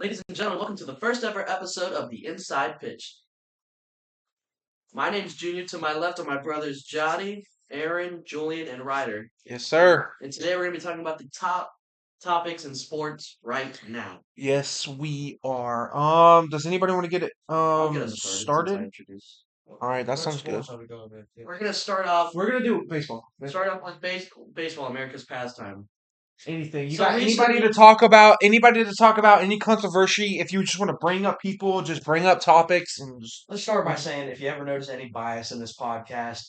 Ladies and gentlemen, welcome to the first ever episode of the Inside Pitch. My name's Junior. To my left are my brothers Johnny, Aaron, Julian, and Ryder. Yes, sir. And today we're going to be talking about the top topics in sports right now. Yes, we are. Does anybody want to get it I'll get us started since I started? introduced. All right, that What sounds good. sports are we going with? Yeah. We're going to start off Do baseball. with baseball, America's pastime. Anything. You So got anybody recently- to talk about? Anybody to talk about any controversy? If you just want to bring up people, just bring up topics and just Let's start by saying if you ever notice any bias in this podcast,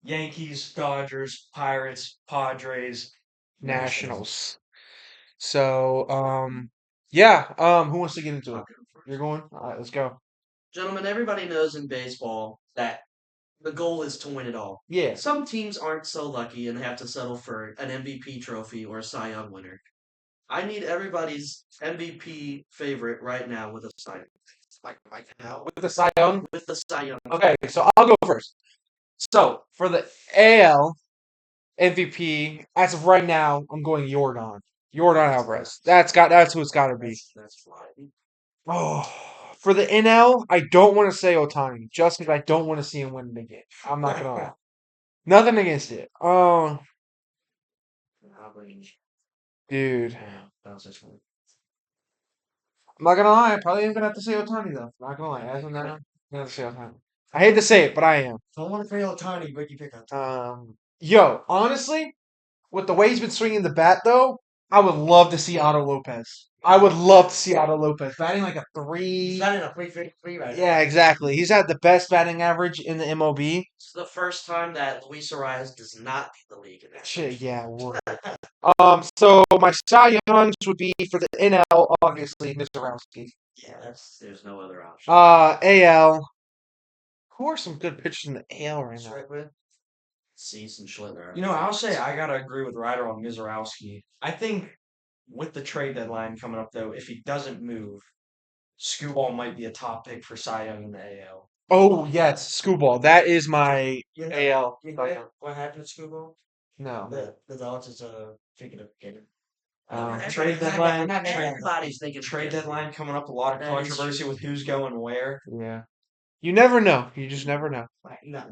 Yankees, Dodgers, Pirates, Padres, Nationals. So, yeah. Who wants to get into it? You're going. All right, let's go. Gentlemen, everybody knows in baseball that the goal is to win it all. Yeah. Some teams aren't so lucky and they have to settle for an MVP trophy or a Cy Young winner. I need everybody's MVP favorite right now with a Cy Young. Like now With the Cy Young. with the Cy Young. Okay, so I'll go first. So for the AL MVP, as of right now, I'm going Jordan. Jordan Alvarez. That's who it's got to be. That's right. Oh, for the NL, I don't want to say Otani, just because I don't want to see him win the game. I'm not gonna lie. Nothing against it. Oh, dude, I'm not gonna lie. I probably am gonna have to say Otani though. Not gonna lie. As of now, I'm gonna have to say Otani. I hate to say it, but I am. I don't want to say Otani, but you pick up. Yo, honestly, with the way he's been swinging the bat, though, I would love to see Otto Lopez. I would love to see Otto Lopez batting like a 3. He's not in a 353 right now. Yeah, exactly. He's had the best batting average in the MLB. It's the first time that Luis Arias does not lead the league in that. Shit, yeah. Word. So my Cy Youngs would be for the NL, obviously, Mr. Rowski. Yeah, there's no other option. AL. Who are some good pitchers in the AL right now? Cease and Schlitter. You know, I'll say I gotta agree with Ryder on Mizorowski. I think with the trade deadline coming up, though, if he doesn't move, Skubal might be a top pick for Cy Young in the AL. Oh, yes, Scooball. That is my You know, AL. you know what happened to Skubal? No. The Dodgers are thinking of getting. Trade deadline. Everybody's thinking Trade deadline coming up. A lot of That is controversy with who's going where. Yeah. You never know. You just never know. No,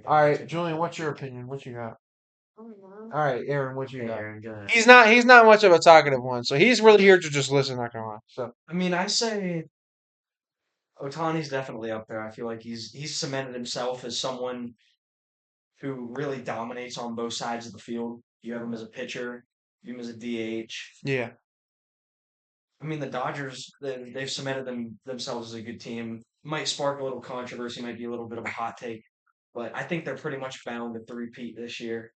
All right, Julian, what's your opinion? What you got? All right, Aaron, what you got? Aaron, go ahead. He's not much of a talkative one, so he's really here to just listen. Not gonna lie. So I mean, I say Otani's definitely up there. I feel like he's cemented himself as someone who really dominates on both sides of the field. You have him as a pitcher, you have him as a DH. yeah, I mean, the Dodgers, they've cemented themselves as a good team. Might spark a little controversy, might be a little bit of a hot take, but I think they're pretty much bound to three-peat this year.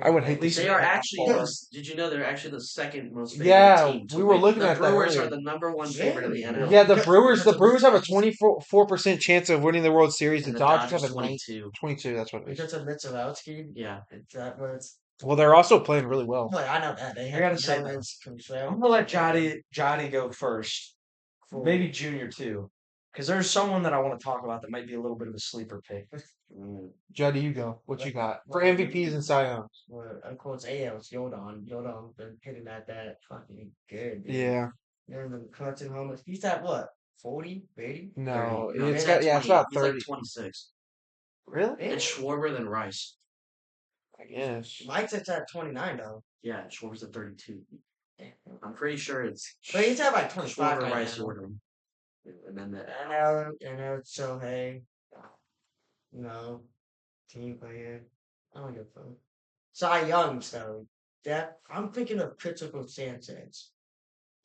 I would hate to least see They that. are actually. Far. Did you know they're actually the second most favorite Yeah, team? to we were win? looking the at that Brewers earlier. are the number one favorite in the NL. Yeah, the Because- Brewers have a 24% chance of winning the World Series. The And Dodgers have a 22. 22. That's what it is. Because of Mizorowski, Yeah. is that what it's? Well, they're also playing really well. Well, I know that. They gotta say have that. I'm gonna let Jotty go first. Maybe Junior too. Because there's someone that I want to talk about that might be a little bit of a sleeper pick. Juddy, you go. What you got for MVPs and Cy Youngs? Well, of course, AL's Jordan. Jordan's been hitting at that fucking good. Dude. Yeah, And the Clinton homers. He's at what? 40? 80? no, 30. it's He's got at yeah, it's 20. about He's 30. like 26. Really? And Schwarber than Rice. I guess. Mike's at 29 though. Yeah, Schwarber's at 32. I'm pretty sure it's But he's at like 25 Schwarber, right Rice, now. Jordan. And then the And now it's Shohei. You know, team player. I don't give a fuck. Cy Young's though. I'm thinking of Critical Sanchez.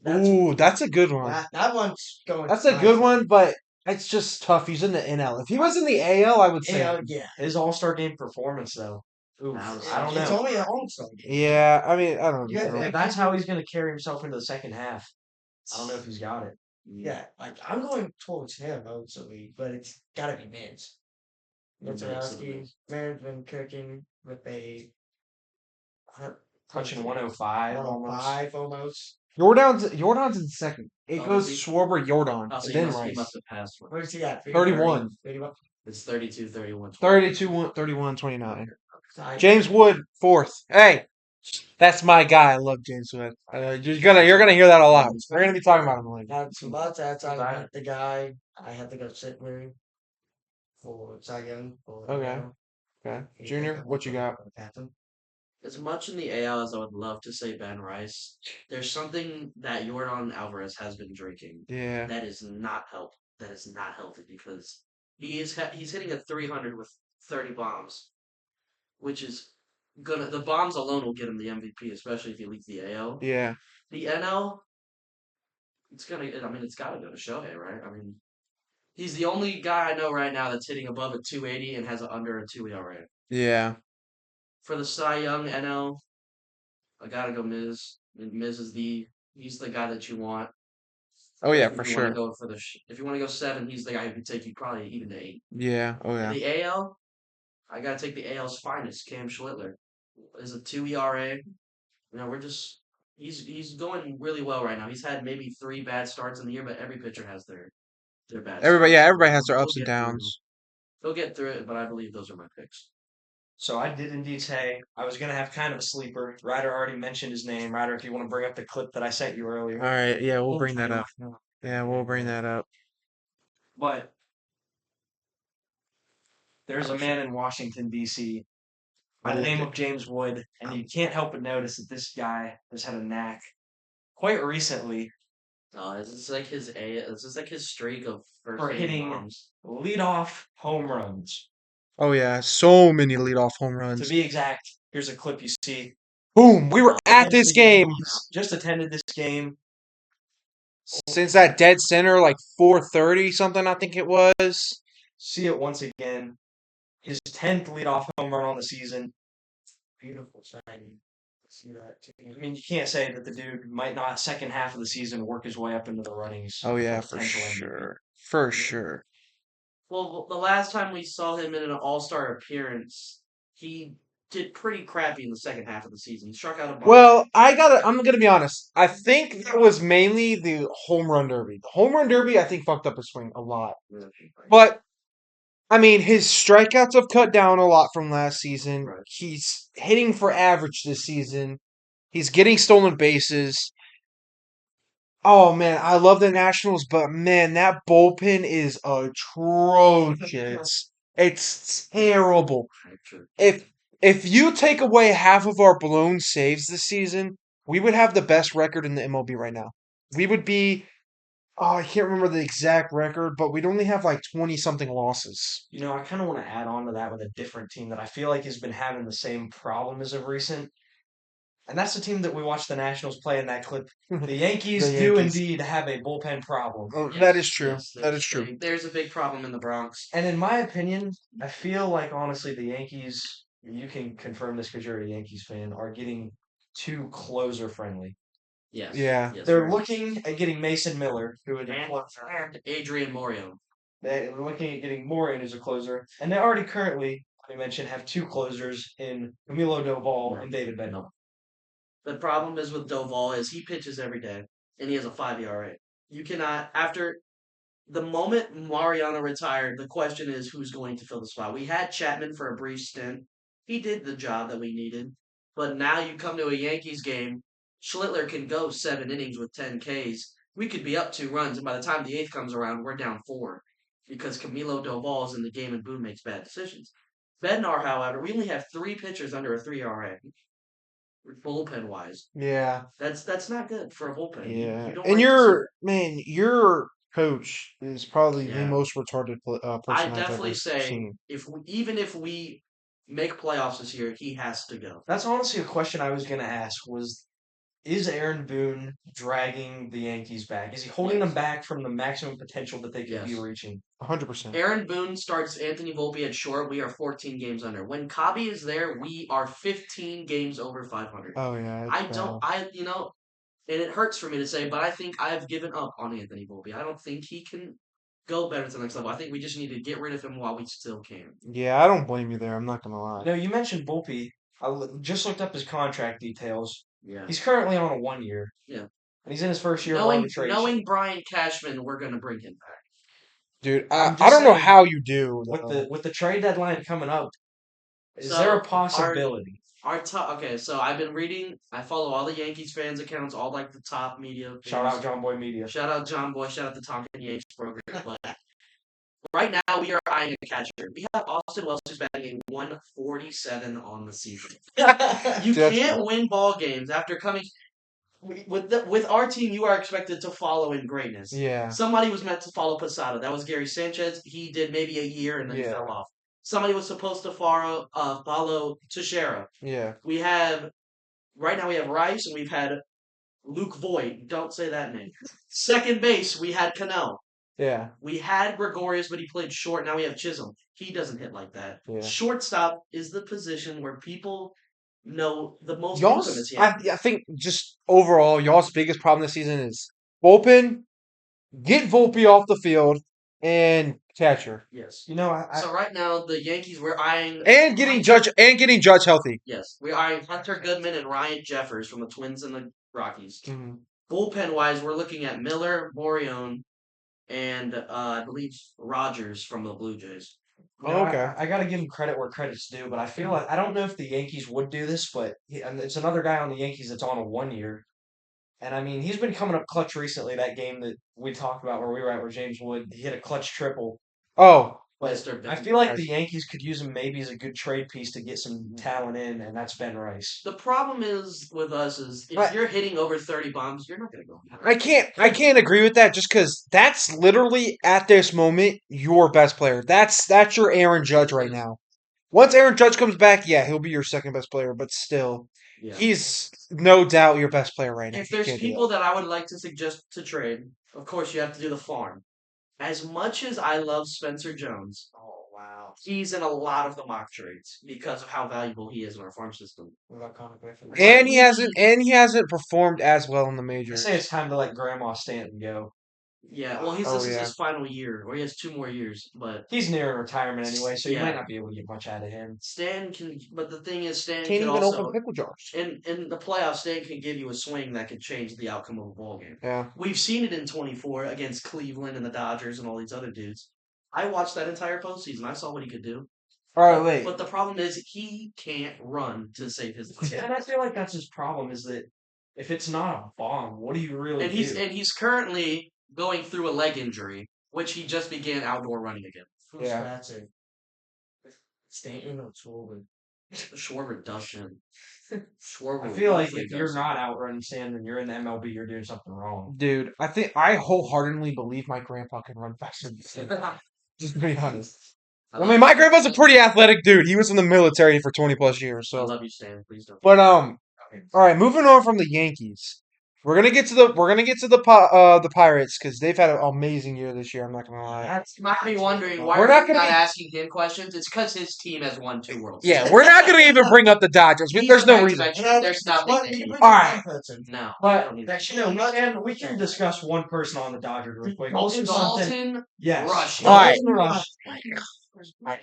Ooh, that's a good one. That one's going. That's a good one, but it's just tough. He's in the NL. If he was in the AL, I would say. Yeah. his All-Star game performance though. Oof, I don't It's know. only a home star game. Yeah, I mean, I don't Yeah, know. if If that's how he's going to carry himself into the second half, I don't know if he's got it. Yeah, like I'm going towards him mostly, but it's gotta be Miz. Mizorowski, man's been cooking with a Touching 105 almost. 105 almost. Jordan's in second. It Oh, goes is he? Schwarber, Jordan, Oh, so then he Rice. must have passed one. What is he at? 31. 31. It's 32, 31, 32, 31, 29. Cy- James Wood, fourth. Hey, That's my guy. I love James Smith. You're gonna hear that a lot. We're gonna be talking about him later. Not too much. That's the guy I had to go sit with for Cy Young. Okay. Okay. Junior, what you got? Captain. As much in the AL as I would love to say Ben Rice, there's something that Jordan Alvarez has been drinking Yeah. that is not help. That is not healthy because he's hitting a 300 with 30 bombs, which is gonna the bombs alone will get him the MVP, especially if he leads the AL. Yeah. The NL, it's gotta go to Shohei, right? He's the only guy I know right now that's hitting above a 280 and has under a 2 ERA. Yeah. For the Cy Young NL, I gotta go Miz. Miz is he's the guy that you want. Oh yeah, If for you want to sure. go if you want to go 7, he's the guy who could take you probably even to 8. Yeah. Oh In yeah. the AL, I gotta take the AL's finest, Cam Schlittler. Is a 2 ERA. He's going really well right now. He's had maybe 3 bad starts in the year, but every pitcher has their bad Everybody. starts. Yeah. So Everybody has their he'll ups and get through. downs. He'll get through it, but I believe those are my picks. So I did indeed say I was gonna have kind of a sleeper. Ryder already mentioned his name. Ryder, if you want to bring up the clip that I sent you All earlier. right. Yeah. We'll bring that up. Yeah. We'll bring that up. But there's a man in Washington, D.C. by the name of James Wood, and you can't help but notice that this guy has had a knack quite recently Is this like his streak of for first hitting bombs? leadoff home runs. Oh yeah. So many leadoff home To runs. be exact, here's a clip you see. Boom. We were at this game Just attended this game. since that dead center, like 4:30 something. I think it was. See it once again. His 10th leadoff home run on the season. Beautiful signing. See that? I mean, you can't say that the dude might not second half of the season work his way up into the runnings. Oh yeah, for for potential MVP. sure. For sure. Well, the last time we saw him in an All-Star appearance, he did pretty crappy in the second half of the season. He struck out a bunch. Well, I'm gonna be honest. I think that was mainly the home run derby. The home run derby, I think, fucked up his swing a lot. But I mean, his strikeouts have cut down a lot from last season. Right. He's hitting for average this season. He's getting stolen bases. Oh man, I love the Nationals, but man, that bullpen is atrocious. It's terrible. If if you take away half of our blown saves this season, we would have the best record in the MLB right now. We would be I can't remember the exact record, but we'd only have like 20 something losses. You know, I kind of want to add on to that with a different team that I feel like has been having the same problem as of recent. And that's the team that we watched the Nationals play in that clip. The Yankees The do Yankees. indeed have a bullpen problem. Oh, that is true. Yes, That is true. There's a big problem in the Bronx. And in my opinion, I feel like honestly the Yankees, you can confirm this because you're a Yankees fan, are getting too closer friendly. Yes. Yeah. Yes, They're very looking at getting Mason Miller, who is a much. closer. And Adrian Morio. They're looking at getting Morin as a closer. And they already currently, I mentioned, have 2 closers in Camilo Doval and David Bednar. The problem is with Doval is he pitches every day, and he has a 5 ERA. You cannot after the moment Mariano retired. The question is who's going to fill the spot. We had Chapman for a brief stint. He did the job that we needed, but now you come to a Yankees game. Schlittler can go 7 innings with 10 Ks. We could be up 2 runs, and by the time the 8th comes around, we're down 4 because Camilo Doval is in the game and Boone makes bad decisions. Bednar, however, we only have 3 pitchers under a 3 ERA. Bullpen wise, Yeah. that's not good for a bullpen. Yeah. You don't And like your coach is probably the Yeah. most retarded I person I've definitely ever say seen. even if we make playoffs this year, he has to go. That's honestly a question I was going to ask was, is Aaron Boone dragging the Yankees back? Is he holding them back from the maximum potential that they could be Yes. reaching? 100%. Aaron Boone starts Anthony Volpe at short. We are 14 games under. When Kabi is there, we are 15 games over 500. Oh yeah. I It's don't. bad. And it hurts for me to say, but I think I have given up on Anthony Volpe. I don't think he can go better to the next level. I think we just need to get rid of him while we still can. Yeah, I don't blame you there. I'm not gonna lie. No, you mentioned Volpe. Just looked up his contract details. Yeah. He's currently on a 1 year. Yeah. And he's in his first year of Knowing arbitration. Brian Cashman, we're gonna bring him back. Dude, I'm I just don't know saying, how you do with though. the trade deadline coming up, is So, there a our- possibility? Our top. Okay, so I've been reading. I follow all the Yankees fans accounts, all like the top media. Shout things. out John Boy Media. Shout out John Boy. Shout out the Tonkin Yankees program. But right now we are eyeing a catcher. We have Austin Wells who's batting a 147 on the season. You That's can't win ball games after coming with our team. You are expected to follow in greatness. Yeah. Somebody was meant to follow Posada. That was Gary Sanchez. He did maybe a year and then he Yeah. fell off. Somebody was supposed to follow Teixeira. Yeah. We have right now we have Rice and we've had Luke Voigt. Don't say that name. Second base we had Cano. Yeah. We had Gregorius, but he played short. Now we have Chisholm. He doesn't hit like that. Yeah. Shortstop is the position where people know the most infamous. I think just overall, y'all's biggest problem this season is bullpen, get Volpe off the field, and catcher. Yes. You know, I So right now the Yankees we're eyeing And getting Judge healthy. Yes, we're eyeing Hunter Goodman and Ryan Jeffers from the Twins and the Rockies. Mhm. Bullpen wise, we're looking at Miller, Morion, and I believe Rogers from the Blue Jays. You know, Okay. I got to give him credit where credit's due, but I feel like I don't know if the Yankees would do this, but and it's another guy on the Yankees that's on a 1 year, and I mean he's been coming up clutch recently. That game that we talked about where we were at, where James Wood he hit a clutch triple. Oh, But Mr. I feel like the Yankees could use him maybe as a good trade piece to get some talent in, and that's Ben Rice. The problem is with us is if But- you're hitting over 30 bombs, you're not going to go. I can't agree with that just because that's literally at this moment your best player. That's your Aaron Judge right now. Once Aaron Judge comes back, yeah, he'll be your second best player, but still, Yeah. he's no doubt your best player right now. If You there's can't do people that I would like to suggest to trade, of course you have to do the farm. As much as I love Spencer Jones, Oh wow! he's in a lot of the mock trades because of how valuable he is in our farm system. What about Connor Griffin? that. And he hasn't performed as well in the I majors. say it's time to let Grandma Stanton go. Yeah, well, this is his final year, or he has 2 more years. But He's nearing retirement anyway, so you Yeah. might not be able to get much out of him. Stan can. But the thing is, Stan Can't can even also open pickle jars. in the playoffs. Stan can give you a swing that could change the outcome of a ball game. Yeah. We've seen it in 24 against Cleveland and the Dodgers and all these other dudes. I watched that entire postseason. I saw what he could do. All right, wait. But the problem is he can't run to save his life. And I feel like that's his problem is that if it's not a bomb, what do you really And do? he's currently going through a leg injury, which he just began outdoor running again. Yeah. Stanton or Schwarber? Schwarber doesn't. Schwarber. I feel like definitely if you're doesn't. not outrunning Stanton and you're in the MLB, you're doing something wrong. Dude, I wholeheartedly believe my grandpa can run faster than Stan. Just to be honest. I mean, my grandpa's a pretty athletic dude. He was in the military for 20 plus years. I So, love you, Stan. Please don't. but all right, moving on from the Yankees. We're gonna get to the Pirates because they've had an amazing year this year. I'm not gonna lie. That's might be wondering why We're we're not not gonna- asking him questions. It's because his team has won 2 World Yeah, Series. we're not gonna even bring up the Dodgers. There's no reason. There's nothing. that he- All right. No. I But don't need you know, we can discuss one person on the Dodgers real quick. Also something. Dalton Yes. Rush. All right. Dalton Rush. I'm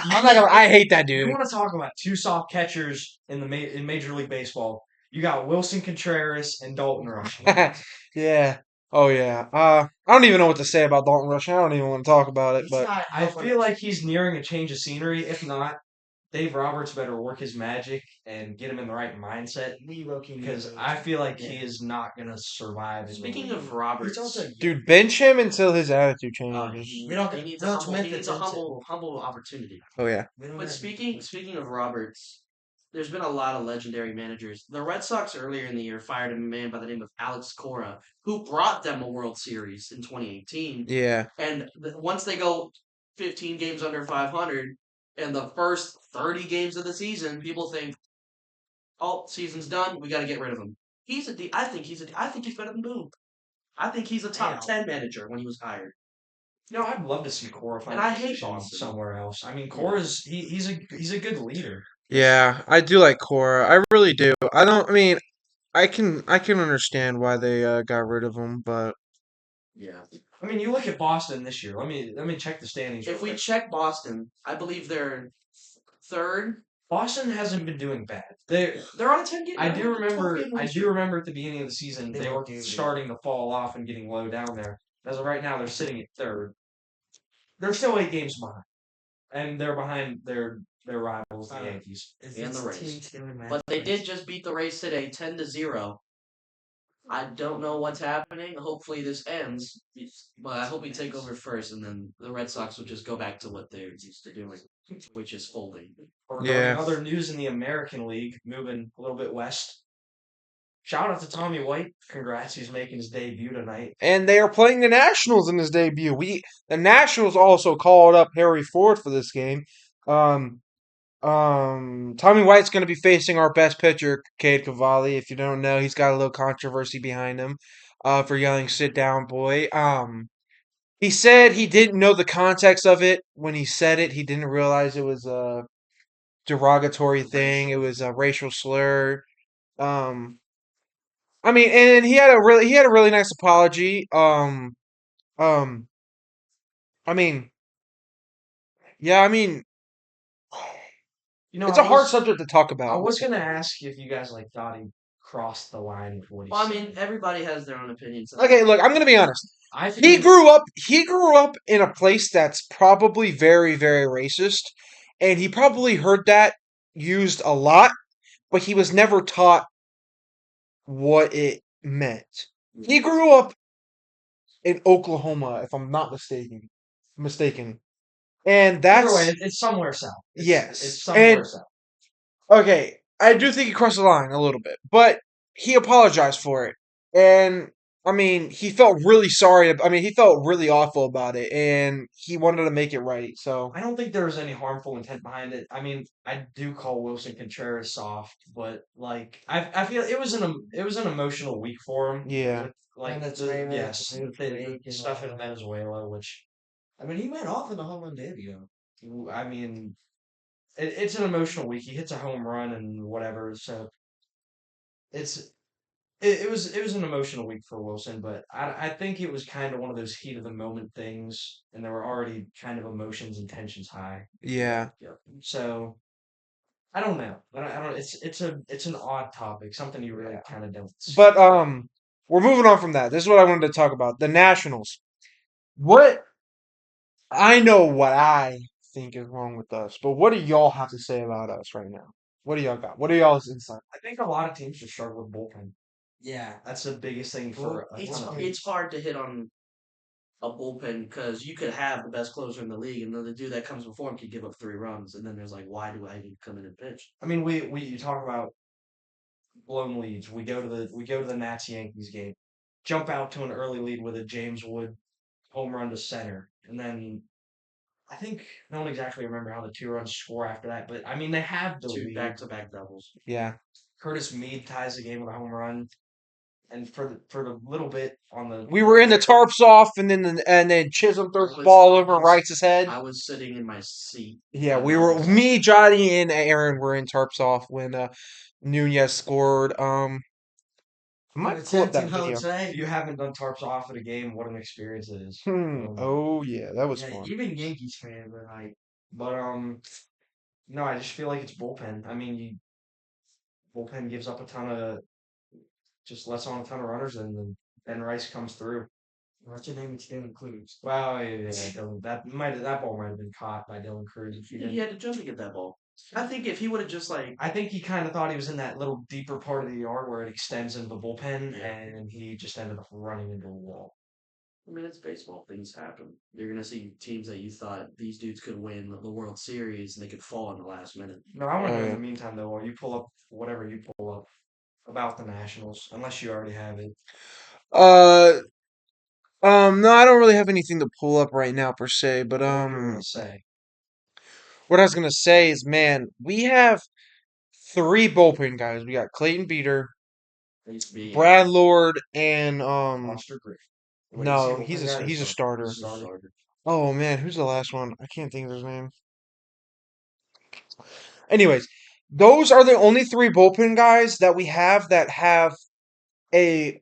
not gonna. I hate that You dude. want to talk about 2 soft catchers in in Major League Baseball? You got Wilson Contreras and Dalton Rush. Yeah. Oh yeah. I don't even know what to say about Dalton Rush. I don't even want to talk about it. But I feel like he's nearing a change of scenery. If not, Dave Roberts better work his magic and get him in the right mindset because I feel like he is not going to survive. in the Speaking league. of Roberts, dude, bench him until his attitude he changes. needs a humble opportunity. Oh yeah. But speaking of Roberts, there's been a lot of legendary managers. The Red Sox earlier in the year fired a man by the name of Alex Cora, who brought them a World Series in 2018. Yeah. And once they go 15 games under 500, and the first 30 games of the season, people think, "Oh, season's done. We got to get rid of him." I think he's better than Boone. I think he's a top 10 manager when he was hired. No, I'd love to see Cora find And I a hate position Boston. somewhere else. I mean, Cora's he's a good leader. Yeah, I do like Cora. I really do. I can understand why they got rid of him, but Yeah. I mean, you look at Boston this year. Let me check the standings. If real we quick. check Boston, I believe they're third. Boston hasn't been doing bad. They're They're on a 10 game. I do remember. 12-game win I streak. do remember at the beginning of the season They they were were doo-doo. starting to fall off and getting low down there. As of right now, they're sitting at third. They're still 8 games behind, and they're behind their their rivals, the Uh, Yankees. Is And this the a team Rays. stealing But match they did points? just beat the Rays today 10-0. I don't know what's happening. Hopefully this ends. But I hope we take over first, and then the Red Sox will just go back to what they're used to doing, which is folding. Regarding Yeah. other news in the American League, moving a little bit west. Shout out to Tommy White. Congrats, he's making his debut tonight. And they are playing the Nationals in his debut. The Nationals also called up Harry Ford for this game. Tommy White's going to be facing our best pitcher, Cade Cavalli. If you don't know, he's got a little controversy behind him, for yelling "sit down, boy." He said he didn't know the context of it when he said it. He didn't realize it was a derogatory thing. It was a racial slur. Um, I mean, and he had a really nice apology. Um, I mean, yeah, I mean, You know, it's I a hard was subject to talk I about. was gonna ask you if you guys thought he crossed the line with what he Well, I said. mean, everybody has their own opinions. Okay, look, I'm gonna be honest. I He think grew up in a place that's probably very, very racist, and he probably heard that used a lot, but he was never taught what it meant. He grew up in Oklahoma, if I'm not mistaken. And either way, that's it's somewhere south. yes. It's somewhere And south. okay, I do think he crossed the line a little bit, but he apologized for it. And I mean, he felt really sorry. I mean, he felt really awful about it, and he wanted to make it right. So I don't think there was any harmful intent behind it. I mean, I do call Wilson Contreras soft, but like I feel it was an emotional week for him. yeah, With, like Venezuela, yes, the the break and stuff all in that. Venezuela, which I mean, he went off in the home run debut. I mean, it's an emotional week. He hits a home run and whatever, so it's it was an emotional week for Wilson, but I think it was kind of one of those heat of the moment things, and there were already kind of emotions and tensions high. yeah. So I don't know. I don't. It's an odd topic, something you really kind of don't. But we're moving on from that. This is what I wanted to talk about: the Nationals. What I know what I think is wrong with us, but what do y'all have to say about us right now? What do y'all got? What are y'all's insight? I think a lot of teams just struggle with bullpen. Yeah. That's the biggest thing Well, for a It's ton of okay. teams. it's hard to hit on a bullpen because you could have the best closer in the league, and then the dude that comes before him could give up 3 runs, and then there's like, why do I even come in and pitch? I mean, we you talk about blown leads. We go to the Nats Yankees game, jump out to an early lead with a James Wood home run to center, and then I think I don't exactly remember how the 2 runs score after that, but I mean they have the Two lead. back-to-back doubles. Yeah. Curtis Mead ties the game with a home run, and for the little bit on the We were in the tarps off, and then Chisholm throws the ball over Wright's head. I was sitting in my seat. Yeah, I we love were this. me, Johnny, and Aaron were in tarps off when Nunez scored. I might pull up that video. If you haven't done tarps off at a game, what an experience it is. Oh yeah, that was Yeah, fun. even Yankees fans were like, But no, I just feel like it's bullpen. I mean, bullpen gives up a ton of, just lets on a ton of runners, and then Ben Rice comes through. what's your name? It's Dylan Cruz. Well, yeah, Dylan, that ball might have been caught by Dylan Cruz. If he He didn't. had to jump to get that ball. I think if he would have just like, I think he kind of thought he was in that little deeper part of the yard where it extends into the bullpen, Yeah. and he just ended up running into a wall. I mean, it's baseball. Things happen. You're gonna see teams that you thought these dudes could win the World Series, and they could fall in the last minute. No, I want to know in yeah. the meantime though, while you pull up whatever you pull up about the Nationals, unless you already have it. Uh, no, I don't really have anything to pull up right now per se, but What were you gonna say? what I was gonna say is, man, we have three bullpen guys. We got Clayton Beater, It used to be Brad Lord, and Monster Griffin. Wait, no, is he he's bullpen guy a or he's a starter? starter. He's a starter. starter. Oh man, who's the last one? I can't think of his name. Anyways, those are the only three bullpen guys that we have that have a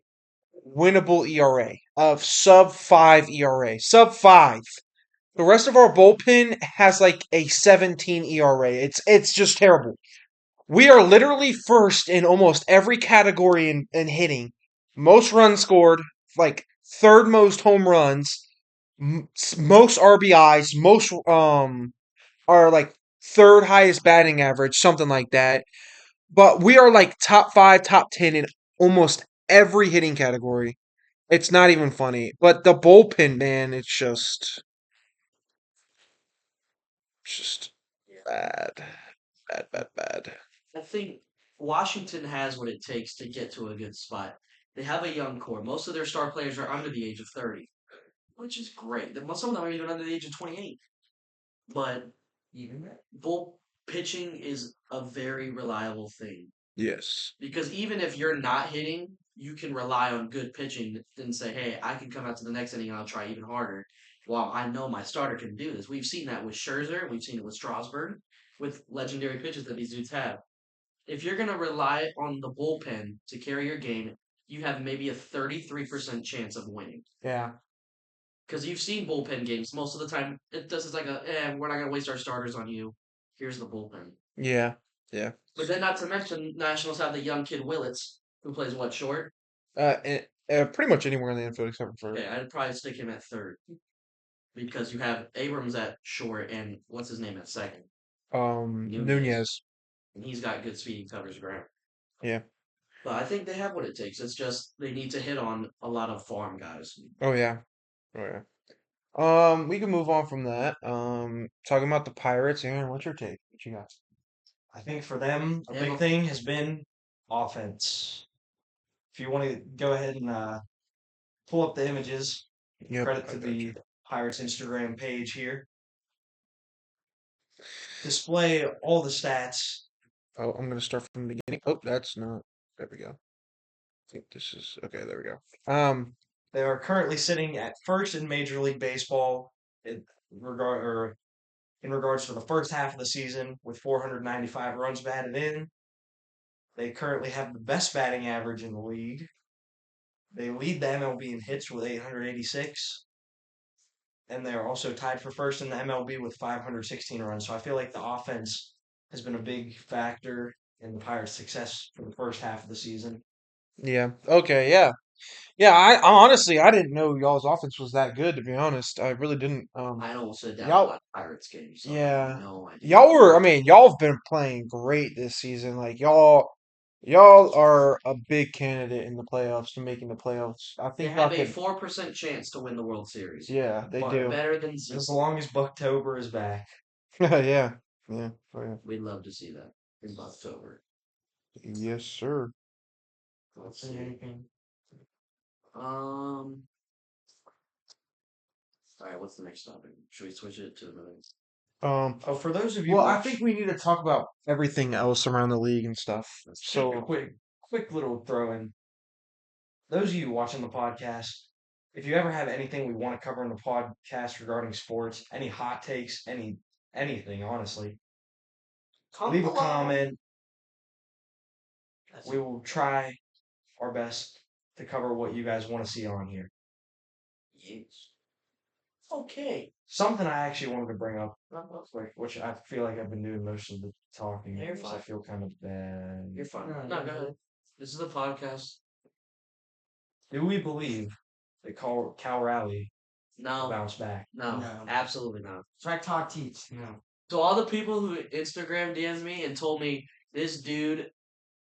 winnable ERA of sub 5 ERA. Sub 5. The rest of our bullpen has like a 17 ERA. It's just terrible. We are literally first in almost every category in hitting. Most runs scored, like third most home runs, most RBIs, most are like third highest batting average, something like that. But we are like top 5, top 10 in almost every hitting category. It's not even funny. But the bullpen, man, it's just bad. Bad, bad, bad. I think Washington has what it takes to get to a good spot. They have a young core. Most of their star players are under the age of 30, which is great. Some of them are even under the age of 28. But Even that. bull pitching is a very reliable thing Yes. because even if you're not hitting, you can rely on good pitching and say, "Hey, I can come out to the next inning and I'll try even harder." Well, I know my starter can do this. We've seen that with Scherzer. We've seen it with Strasburg, with legendary pitches that these dudes have. If you're going to rely on the bullpen to carry your game, you have maybe a 33% chance of winning. Yeah. Because you've seen bullpen games. Most of the time, it's like we're not going to waste our starters on you. Here's the bullpen. Yeah. Yeah. But then, not to mention, Nationals have the young kid Willits, who plays what, short? Pretty much anywhere in the infield except for Okay, I'd probably stick him at third. Because you have Abrams at short and what's his name at second? Nunez. And he's got good speed and covers ground. Yeah. But I think they have what it takes. It's just they need to hit on a lot of farm guys. Oh yeah. Oh yeah. We can move on from that. Talking about the Pirates, Aaron, what's your take? What you got? I think for them, a They big have thing has been offense. If you want to go ahead and pull up the images, Yep. credit I to got the you. Pirates Instagram page here. Display all the stats. Oh, I'm gonna start from the beginning. Oh, that's not. There we go. I think this is okay. There we go. They are currently sitting at first in Major League Baseball in regards to the first half of the season with 495 runs batted in. They currently have the best batting average in the league. They lead the MLB in hits with 886, and they are also tied for first in the MLB with 516 runs. So I feel like the offense has been a big factor in the Pirates' success for the first half of the season. yeah. Okay. Yeah. Yeah. I honestly I didn't know y'all's offense was that good. To be honest, I really didn't. I don't sit down a Y'all. lot of Pirates games, so I have Yeah. no idea. Y'all were. I mean, y'all have been playing great this season. Like y'all are a big candidate in the playoffs to making the playoffs. I They think y'all have a could. 4% chance to win the World Series. Yeah, they But do. Better than zero. as long as Bucktober is back, Yeah. Yeah. Oh, yeah. We'd love to see that in October. Yes, sir. Let's Say see. anything. All right, what's the next topic? Should we switch it to the Um, for those of you well, I watch, think we need to talk about everything else around the league and stuff. take a So, quick little throw in. Those of you watching the podcast, if you ever have anything we want to cover in the podcast regarding sports, any hot takes, anything, honestly, leave a comment. We will try our best to cover what you guys want to see on here. Yes. Okay. Something I actually wanted to bring up, which I feel like I've been doing most of the talking. You're because I fine. feel kind of bad. You're fine. No, No, you're go ahead. This is the podcast. Do we believe that Cal Raleigh will No, bounce back? no, No. absolutely not. Try talk teach. No. So all the people who Instagram DM'd me and told me this dude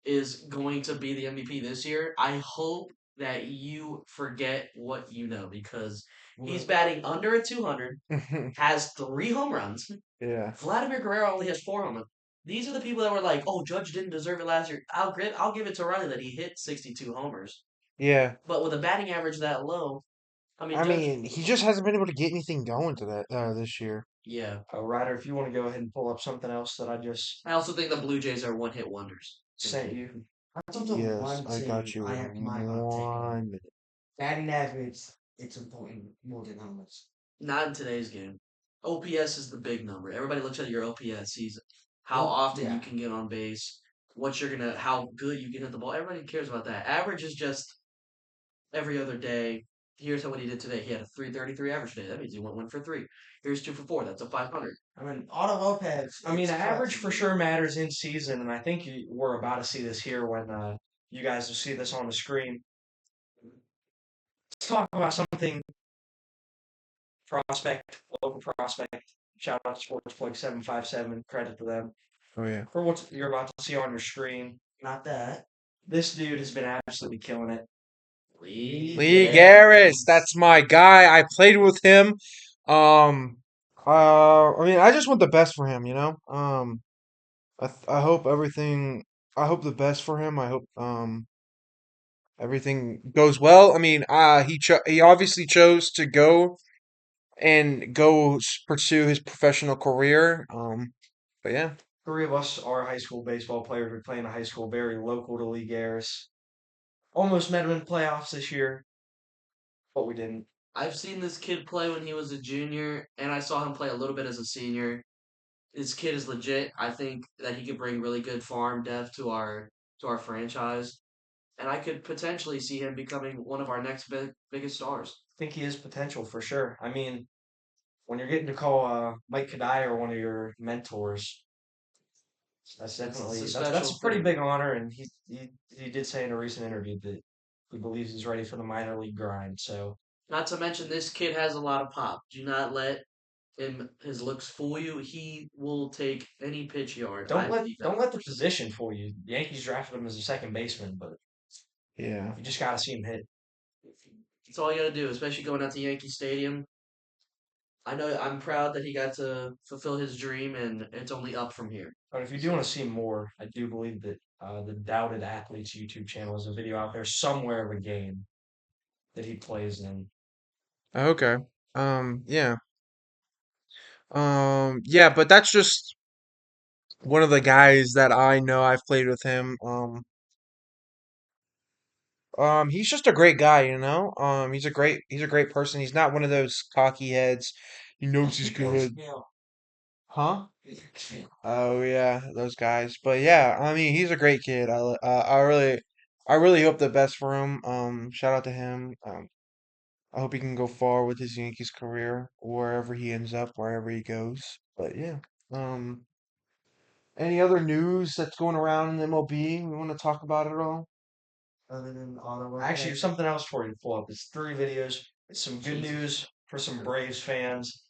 is going to be the MVP this year, I hope that you forget what you know because he's batting under a 200, has 3 home runs. yeah. Vladimir Guerrero only has 4 home runs. These are the people that were like, "Oh, Judge didn't deserve it last year." I'll give it to Riley that he hit 62 homers, Yeah. but with a batting average that low, I mean, I Judge. mean, he just hasn't been able to get anything going to that this year. Yeah, Ryder, if you want to go ahead and pull up something else that I just I also think the Blue Jays are one-hit wonders. sent you. I think the Yes, one I got you. I have my hot take on. 1 minute. Batting average, it's important more than how much. Not in today's game. OPS is the big number. Everybody looks at your OPS, sees how Oh, often you yeah. can get on base, how good you can hit the ball. Everybody cares about that. Average is just every other day. Here's what he did today. He had a 333 average day. That means he went 1 for 3. Here's 2 for 4. That's a 500. I mean, Otto Lopez. I mean, it's average clutch. for sure matters in season, and I think we're about to see this here when you guys will see this on the screen. Let's talk about something local prospect Shout out to Sportsplex 757. Credit to them Oh yeah. for what you're about to see on your screen. Not that. This dude has been absolutely killing it. Lee Garris, that's my guy. I played with him. I mean, I just want the best for him, you know. I hope everything. I hope the best for him. I hope everything goes well. I mean, he obviously chose to pursue his professional career. But yeah, 3 of us are high school baseball players. We play in a high school very local to Lee Garris. Almost met him in playoffs this year, but we didn't. I've seen this kid play when he was a junior, and I saw him play a little bit as a senior. This kid is legit. I think that he could bring really good farm depth to our franchise, and I could potentially see him becoming one of our next biggest stars. I think he has potential for sure. I mean, when you're getting to call Mike Kadire one of your mentors, that's definitely It's a that's special a pretty thing. big honor. And he did say in a recent interview that he believes he's ready for the minor league grind. So Not to mention, this kid has a lot of pop. Do not let his looks fool you. He will take any pitch yard. don't let the position fool you. The Yankees drafted him as a second baseman, but yeah. you just gotta see him hit. That's all you got to do, especially going out to Yankee Stadium. I'm proud that he got to fulfill his dream, and it's only up from here. But if you do want to see more, I do believe that the Doubted Athletes YouTube channel is a video out there somewhere of a game that he plays in. Okay. Yeah. Yeah, but that's just one of the guys that I know. I've played with him. He's just a great guy, you know. He's a great person. He's not one of those cocky heads. He knows he's good. Huh? Oh yeah, those guys. But yeah, I mean, he's a great kid. I really hope the best for him. Shout out to him. I hope he can go far with his Yankees career, wherever he ends up, wherever he goes. But yeah. Um, any other news that's going around in the MLB we want to talk about at all? Other than Ottawa. Actually, there's something else for you to pull up. It's 3 videos. It's some good news for some Braves fans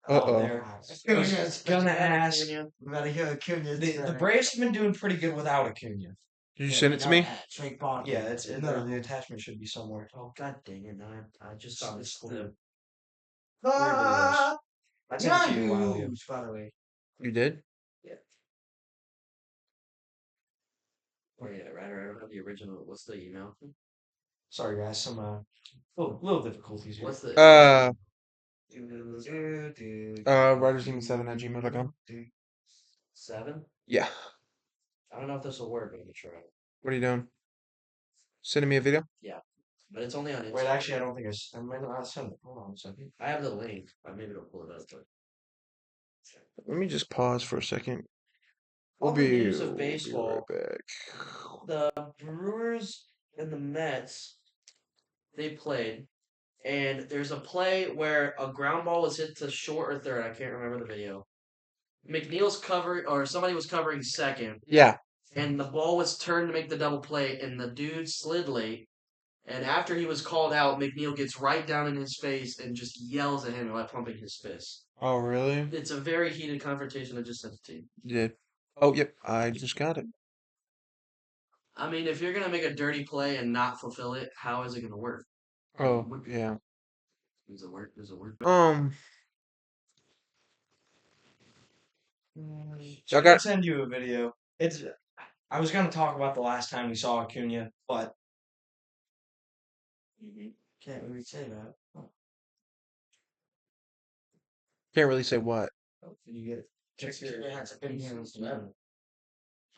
out Uh-oh. there. I was gonna ask. We gotta hear Acuna. The Braves have been doing pretty good without Acuna. Did you send it to me? Straight bottom. Yeah, the attachment should be somewhere. Oh, god dang it. I just saw this clip. Ah, I sent it to you a while ago. news, by the way. You did? Oh, yeah, right. I don't have the original. What's the email? Sorry, guys. Some little difficulties here. What's the. Writersdemon7@gmail.com. 7? Yeah. I don't know if this will work, but I'm going to try. What are you doing? Sending me a video? But it's only on Instagram. Wait, actually, I don't think I might not send it. Hold on a second. I have the link. Maybe it'll pull it up. But Let me just pause for a second. on the news of We'll be baseball, right back. the Brewers and the Mets, they played. And there's a play where a ground ball was hit to short or third. I can't remember the video. McNeil's covering, or somebody was covering second, Yeah. and the ball was turned to make the double play, and the dude slid late. And after he was called out, McNeil gets right down in his face and just yells at him while pumping his fist. Oh, really? It's a very heated confrontation. I just sent it to you. You did. Oh, yep. I just got it. I mean, if you're gonna make a dirty play and not fulfill it, how is it gonna work? Oh, yeah. Does it work? Does it work? Y'all I got send you a video. I was gonna talk about the last time we saw Acuna, but Can't really say that. can't really say what. Can you get it?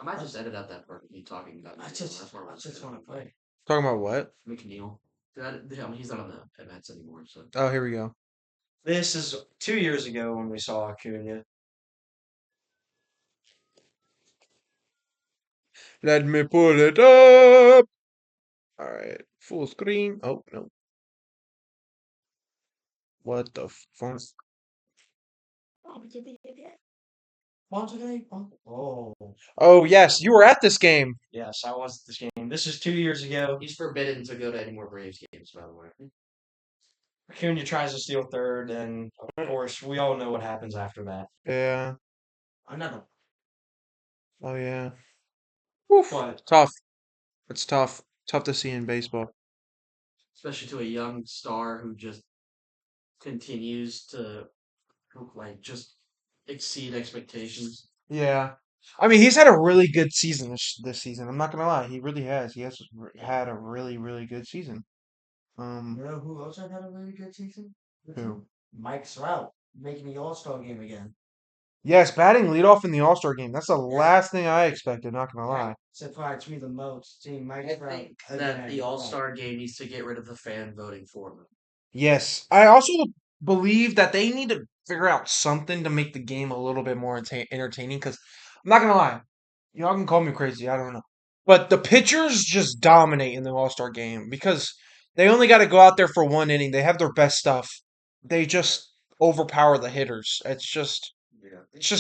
I might just edit out that part of me talking about. I McNeil. just That's where I just want to play. Talking about what? McNeil. I mean, he's not on the Mets anymore. So Oh, here we go. this is 2 years ago when we saw Acuna. Let me pull it up. All right. Full screen. Oh, no. What the fuck? Oh. Oh, yes. You were at this game. Yes, I was at this game. This is 2 years ago. he's forbidden to go to any more Braves games. By the way, Acuna tries to steal third, and of course, we all know what happens after that. Yeah. Another. Oh yeah. Woof. But Tough. It's tough. Tough to see in baseball. especially to a young star who just continues to like just exceed expectations. Yeah. I mean, he's had a really good season this season. I'm not gonna lie. He really has. He has had a really, really good season. You know who also had a really good season? Who? Mike Trout making the All-Star game again. Yes, batting leadoff in the All-Star game. That's the Yeah. last thing I expected, not gonna lie. Surprised me the most seeing Mike I Trout think again that at the the All plate. Star game needs to get rid of the fan voting for them. Yes. I also believe that they need to figure out something to make the game a little bit more entertaining, because I'm not gonna lie. Y'all can call me crazy, I don't know. But the pitchers just dominate in the All-Star game because they only got to go out there for one inning. They have their best stuff. They just overpower the hitters. It's just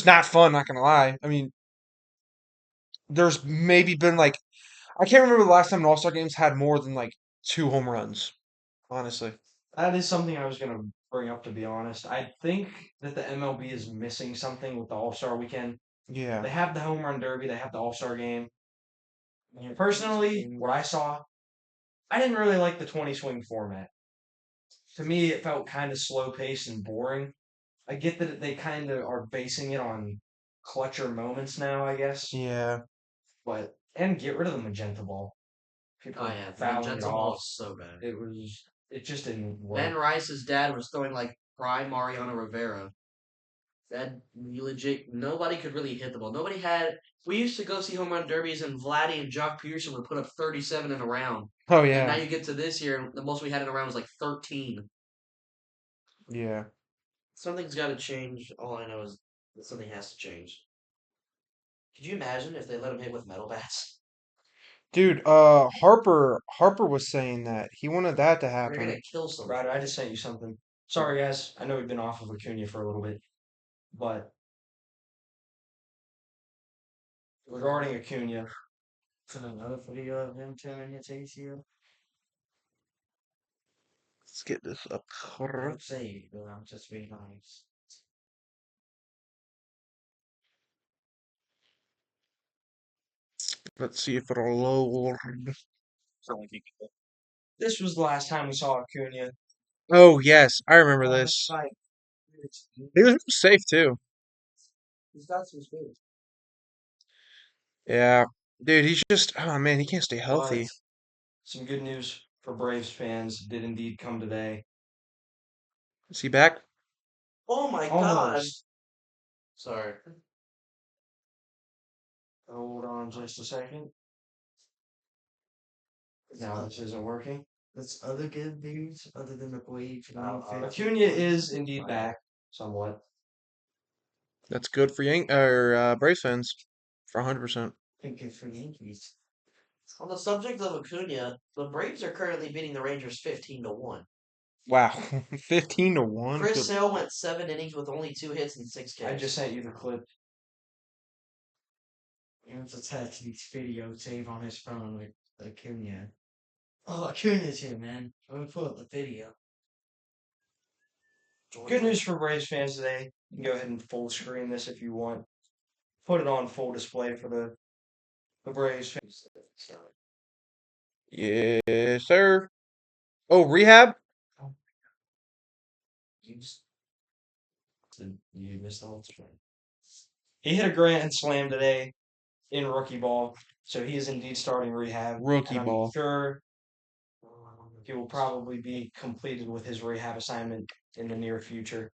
not fun, not gonna lie. I mean, there's maybe been like I can't remember the last time an All-Star games had more than like 2 home runs, honestly. that is something I was going to bring up, to be honest. I think that the MLB is missing something with the All Star weekend. Yeah. They have the home run derby, they have the All Star game. Personally, what I saw, I didn't really like the 20 swing format. To me, it felt kind of slow paced and boring. I get that they kind of are basing it on clutcher moments now, I guess. Yeah. But and get rid of the magenta ball. People Oh are yeah, the fouling it magenta ball off. is so bad. It just didn't Ben work. Rice's dad was throwing like prime Mariano Rivera. That legit nobody could really hit the ball. Nobody had. We used to go see home run derbies, and Vladdy and Jock Peterson would put up 37 in a round. Oh And now yeah. you get to this year, and the most we had in a round was like 13. Yeah. Something's got to change. All I know is that something has to change. Could you imagine if they let him hit with metal bats? Dude, Harper was saying that he wanted that to They're happen. gonna kill someone. Ryder, I just sent you something. Sorry, guys. I know we've been off of Acuna for a little bit, but regarding Acuna, Put another video of him turning his ACL. Let's get this up. Don't say it, but I'm just being honest. Let's see if it'll load. this was the last time we saw Acuna. Oh yes, I remember Oh, this. right. He was safe too. He's got some space. Yeah, dude, he's just oh man, he can't stay But healthy. some good news for Braves fans did indeed come today. Is he back? Oh my god! Almost. Sorry. Hold on just a second. Now this isn't working. That's other good news other than the Braves. Acuna is indeed back, somewhat. That's good for Braves fans, for 100%. Think it's for Yankees. On the subject of Acuna, the Braves are currently beating the Rangers 15-1. Wow, 15-1. Chris Sale went 7 innings with only 2 hits and 6 Ks. I just sent you the clip. He wants to attach these videos save on his phone with Acuna. Oh, Acuna's here, man. I'm gonna pull up the video. Good news for Braves fans today. You can go ahead and full screen this if you want. Put it on full display for the Braves fans. Yes, sir. Oh, rehab? You missed the whole thing. He hit a grand slam today in rookie ball, so he is indeed starting rehab. Rookie and I'm ball. sure he will probably be completed with his rehab assignment in the near future.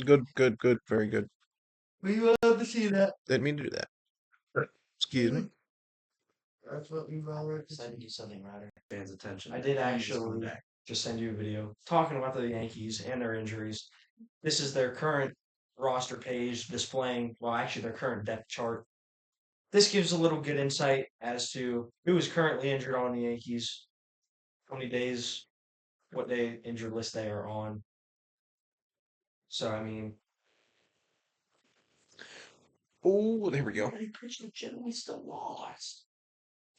Good, good, good. Very good. We would love to see that. Didn't mean to do that. Excuse me. That's what we love to Send see. you something, Ryder. Fans' attention. I did He's actually coming back. just send you a video talking about the Yankees and their injuries. This is their current roster page displaying, well, actually, their current depth chart. This gives a little good insight as to who is currently injured on the Yankees, how many days, what day injured list they are on. So, I mean, Oh, there we go. Christian generally still lost.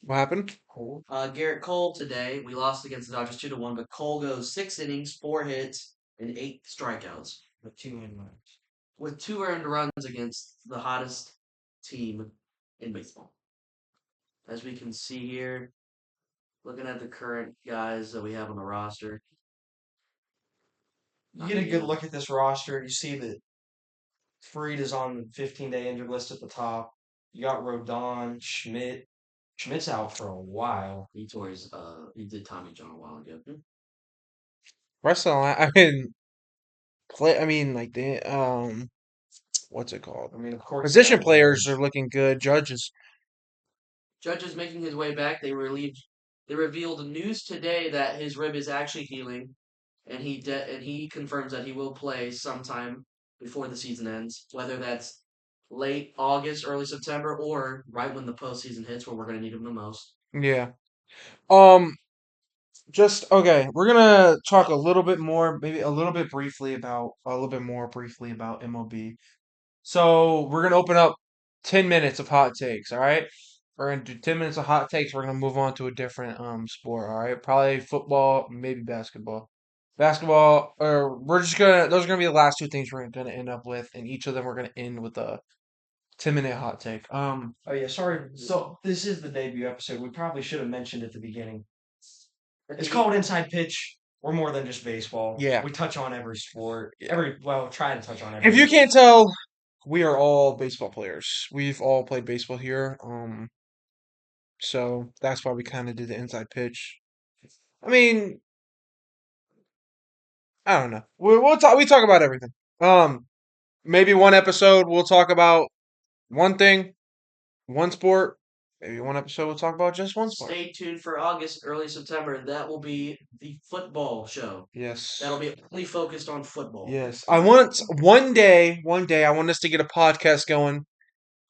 What happened? Cool. Garrett Cole today, we lost against the Dodgers 2-1, but Cole goes 6 innings, 4 hits, and 8 strikeouts with 2 in runs. with 2 earned runs against the hottest team in baseball. As we can see here, looking at the current guys that we have on the roster. You get a good look at this roster. You see that Fried is on the 15-day injured list at the top. You got Rodon, Schmidt. Schmidt's out for a while. He tore his he did Tommy John a while ago. Rest of the line, I mean, play. I mean, like the what's it called? I mean, of course, Position that players was- are looking good. Judges, Judge is making his way back. They revealed news today that his rib is actually healing, and he confirms that he will play sometime before the season ends, whether that's late August, early September, or right when the postseason hits, where we're going to need him the most. yeah. Um, just okay. We're gonna talk a little bit more, maybe a little bit more briefly about MLB. So we're gonna open up 10 minutes of hot takes. All right, we're gonna do 10 minutes of hot takes. We're gonna move on to a different sport. All right, probably football, maybe basketball. Basketball, or we're just gonna. Those are gonna be the last two things we're gonna end up with, and each of them we're gonna end with a 10 minute hot take. Oh yeah, sorry. So this is the debut episode. We probably should have mentioned at the beginning. It's called Inside Pitch. We're more than just baseball. Yeah. We touch on every sport. Yeah. Try to touch on every. If you can't tell, we are all baseball players. We've all played baseball here. So that's why we kind of did the inside pitch. I mean, I don't know. We'll talk. We talk about everything. Maybe one episode we'll talk about one thing, one sport. Maybe one episode we'll talk about just one sport. Stay tuned for August, early September. That will be the football show. Yes. That'll be only focused on football. Yes. I want one day. I want us to get a podcast going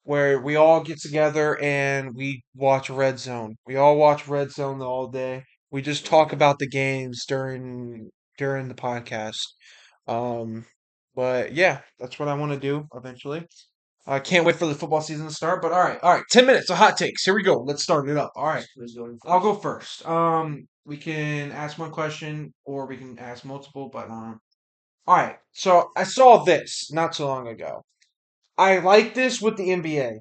where we all get together and we watch Red Zone. We all watch Red Zone all day. We just talk about the games during the podcast. Um, but yeah, that's what I want to do eventually. I can't wait for the football season to start. But all right, 10 minutes of hot takes. Here we go. Let's start it up. All right, Who's going I'll go first. We can ask one question or we can ask multiple. But all right. So I saw this not so long ago. I like this with the NBA.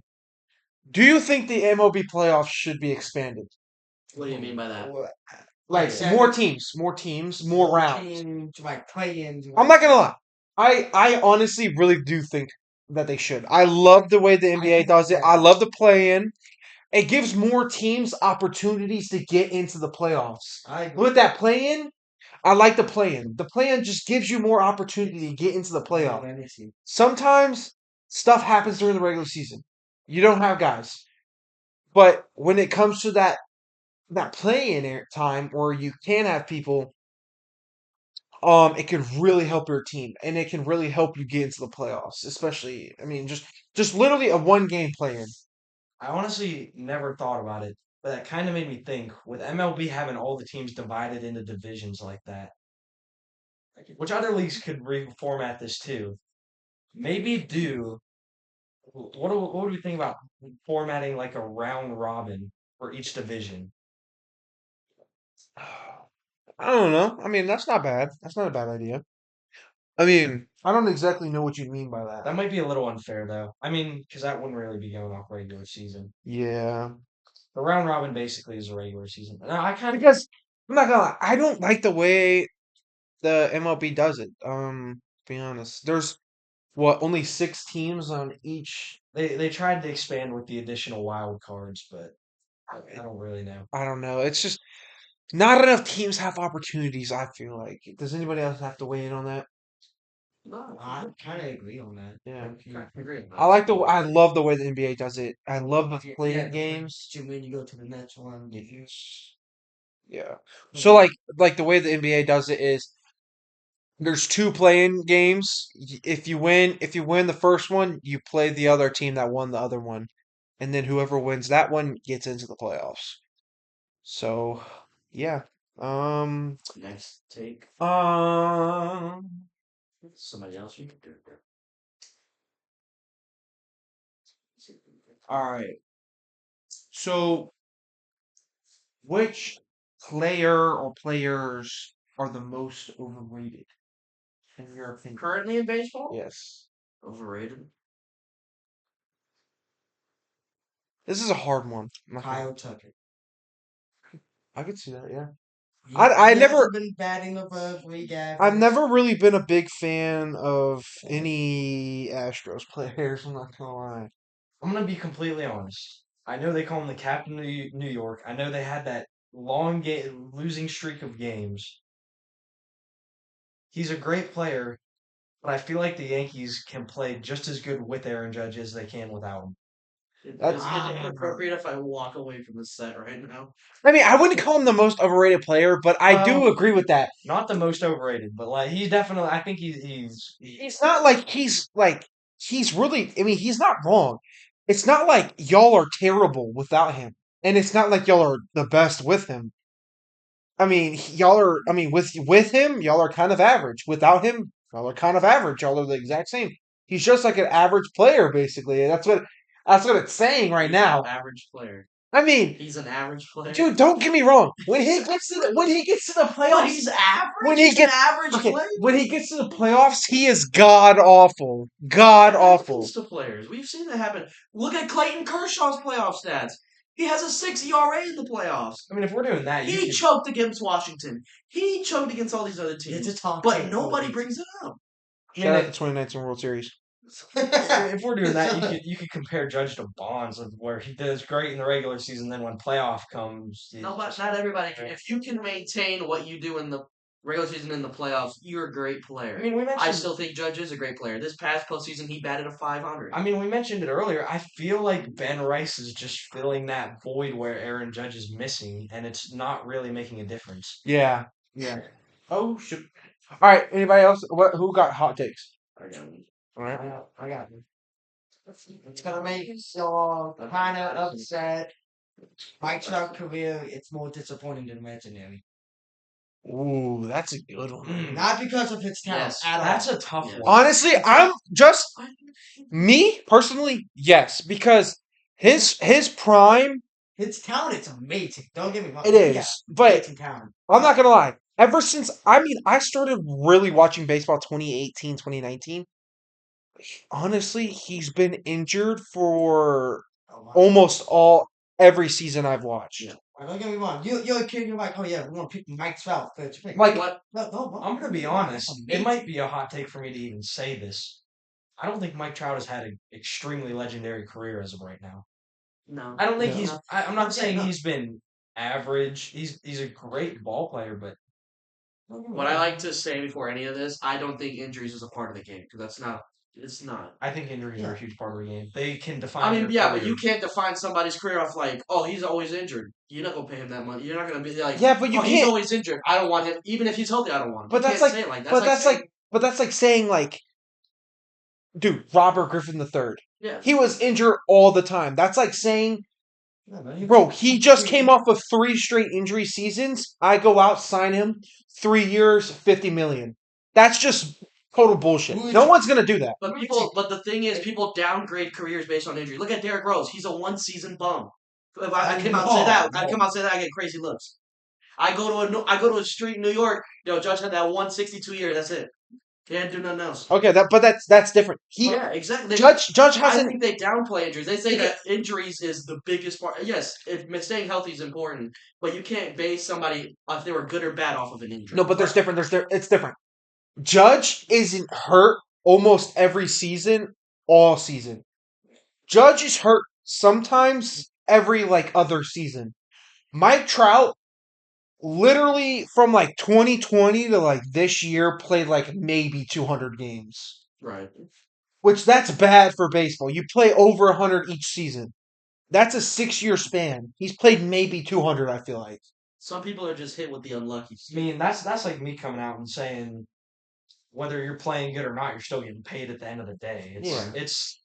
Do you think the MLB playoffs should be expanded? What do you mean by that? Like Seven- more teams, more rounds. Teams, like play-ins. I'm not gonna lie. I honestly really do think that they should. I love the way the NBA think does it. so. I love the play-in. It gives more teams opportunities to get into the playoffs. I agree. With that play-in, I like the play-in. The play-in just gives you more opportunity to get into the playoff. Let me see. Sometimes stuff happens during the regular season. You don't have guys. But when it comes to that play-in time where you can have people, it can really help your team and it can really help you get into the playoffs. Especially, I mean, just literally a one game play-in. I honestly never thought about it, but that kind of made me think. With MLB having all the teams divided into divisions like that, which other leagues could reformat this too? Maybe do. What do we think about formatting like a round robin for each division? I don't know. I mean, that's not bad. That's not a bad idea. I mean, I don't exactly know what you mean by that. That might be a little unfair though. I mean, because that wouldn't really be going off regular season. Yeah. The round robin basically is a regular season. And I kind of Because I'm not gonna lie, I don't like the way the MLB does it. To be honest. There's what, only 6 teams on each. they tried to expand with the additional wild cards, but I don't really know. I don't know. It's just not enough teams have opportunities, I feel like. Does anybody else have to weigh in on that? No, I kind of agree on that. Yeah. I agree. I love the way the NBA does it. I love the Yeah, play-in but games. when you go to the next one, Yeah. So like the way the NBA does it is there's 2 play-in games. If you win the first one, you play the other team that won the other one, and then whoever wins that one gets into the playoffs. So, yeah. Next take. Um, Somebody else you can do it. all right. So Which player or players are the most overrated, in your opinion? Currently in baseball, Yes. overrated. This is a hard one. I'm not gonna- Kyle Tucker. I could see that, yeah. He, I he never- hasn't been batting above league average. I've never really been a big fan of any Astros players, I'm not gonna lie. I'm gonna be completely honest. I know they call him the captain of New York. I know they had that losing streak of games. He's a great player, but I feel like the Yankees can play just as good with Aaron Judge as they can without him. That's- Is it inappropriate if I walk away from the set right now? I mean, I wouldn't call him the most overrated player, but I do Well- agree with that. Not the most overrated, but like he's definitely. I think It's not like he's really. I mean, he's not wrong. It's not like y'all are terrible without him, and it's not like y'all are the best with him. I mean, y'all are. I mean, with him, y'all are kind of average. Without him, y'all are kind of average. Y'all are the exact same. He's just like an average player, basically. That's what it's saying right now. Average player. I mean, He's an average player. dude, don't get me wrong. When he gets to the But playoffs, he's average. when he He's gets an average okay, player. when he gets to the playoffs, he is god awful. God That awful. happens to players. We've seen that happen. Look at Clayton Kershaw's playoff stats. He has a 6 ERA in the playoffs. I mean, if we're doing that, He choked against Washington. He choked against all these other It's teams. a top But 10 nobody goalie. brings it up. Shout out the 2019 World Series. if we're doing that, you could compare Judge to Bonds, of where he does great in the regular season, then when playoff comes, he's No, but just- not everybody can. If you can maintain what you do in the regular season in the playoffs, you're a great player. I mean, we mentioned. I still think Judge is a great player. This past postseason, he batted a 500. I mean, we mentioned it earlier. I feel like Ben Rice is just filling that void where Aaron Judge is missing, and it's not really making a difference. Yeah. Yeah. Oh shoot. All right. Anybody else? Who got hot takes? I got him. All right. I got him. It's gonna make y'all kind of upset. Mike Trout career, it's more disappointing than legendary. Ooh, that's a good one. Not because of his talent Yes, at all. That's a tough Yeah. one. Honestly, I'm just me personally. Yes, because his prime. His talent is amazing. Don't get me wrong. It is, Yeah, but amazing talent. I'm not gonna lie. Ever since I started really watching baseball 2018, 2019. Honestly, he's been injured for Oh, wow. almost every season I've watched. Yeah. Don't get me wrong. You're a kid. You're like, oh yeah, we're gonna pick Mike Trout first pick. Like, What? No, I'm gonna be honest. That's It amazing. might be a hot take for me to even say this. I don't think Mike Trout has had an extremely legendary career as of right now. No. I don't think No. he's. I'm not saying No. he's been average. He's a great ball player, but Don't get me What I wrong. like to say before any of this, I don't think injuries is a part of the game because that's not. It's not. I think injuries are a Yeah. huge part of the game. They can define. I mean, your yeah, but career. you can't define somebody's career off like, oh, he's always injured. You're not gonna pay him that money. You're not gonna be like, yeah, but you oh, he's can't. always injured. I don't want him. Even if he's healthy, I don't want him. But You that's can't like- say it like that. But that's saying- like, but that's like saying like, dude, Robert Griffin III. yeah. He was injured all the time. That's like saying, Yeah, man, bro, he just came off of 3 straight injury seasons. I go out, sign him, 3 years, $50 million. That's just total bullshit. Who is No it? one's gonna do that. But the thing is, people downgrade careers based on injury. Look at Derrick Rose. He's a 1-season bum. If I come out and say that, I come out and say that, I get crazy looks. I go to a street in New York. Yo, Judge had that 162 year. That's it. Can't do nothing else. Okay, but that's different. Yeah, exactly. Judge I hasn't. think they downplay injuries. They say that injuries is the biggest part. Yes, if staying healthy is important, but you can't base somebody if they were good or bad off of an injury. No, but there's different. It's different. Judge isn't hurt almost every season, all season. Judge is hurt sometimes every other season. Mike Trout, literally from 2020 to this year, played maybe 200 games, Right. which that's bad for baseball. You play over 100 each season. That's a 6-year span. He's played maybe 200. I feel like. Some people are just hit with the unlucky. I mean, that's like me coming out and saying whether you're playing good or not, you're still getting paid at the end of the day. It's.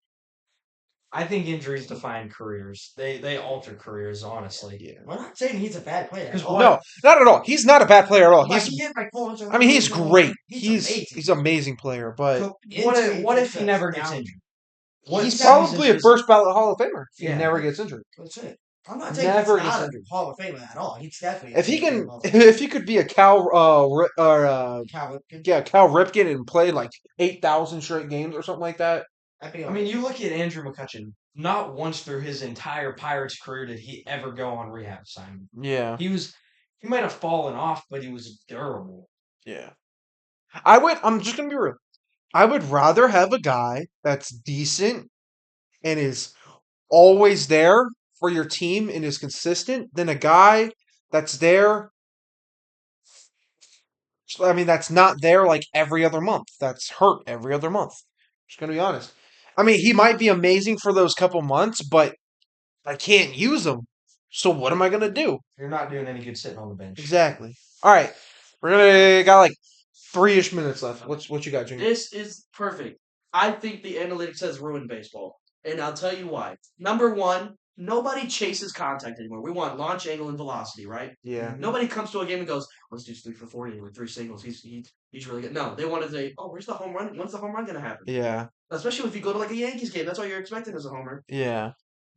I think injuries define careers. They alter careers, honestly. Yeah. We're not saying he's a bad player. at 'Cause all. No, not at all. He's not a bad player at all. Like, He's. he hit 400 I mean, he's home runs. great. He's amazing. He's an amazing player, but So, What injury if just he never cuts gets down. injured? he's seasons probably a is- first ballot Hall of Famer if he Yeah. never gets injured. That's it. I'm not saying Never he's gets not a injured. Hall of Famer at all. He's definitely If he a can, Hall of Famer. if he could be a Cal Cal Ripken. yeah, Cal Ripken and play like 8,000 straight games or something like that. That'd be I mean, you look at Andrew McCutcheon. Not once through his entire Pirates career did he ever go on rehab assignment. Yeah, He might have fallen off, but he was durable. yeah. I'm just gonna be real. I would rather have a guy that's decent and is always there for your team and is consistent than a guy that's there. I mean, that's not there like every other month. That's hurt every other month. Just gonna be honest. I mean, he might be amazing for those couple months, but I can't use him. So what am I gonna do? You're not doing any good sitting on the bench. Exactly. All right, we're gonna got like 3-ish minutes left. What you got, Junior? This is perfect. I think the analytics has ruined baseball, and I'll tell you why. Number one, nobody chases contact anymore. We want launch angle and velocity, right? Yeah. Nobody comes to a game and goes, "Let's do 3 for 40 with 3 singles. He's really good." No, they want to say, "Oh, where's the home run? When's the home run gonna happen?" Yeah. Especially if you go to like a Yankees game, that's all you're expecting as a homer. Yeah.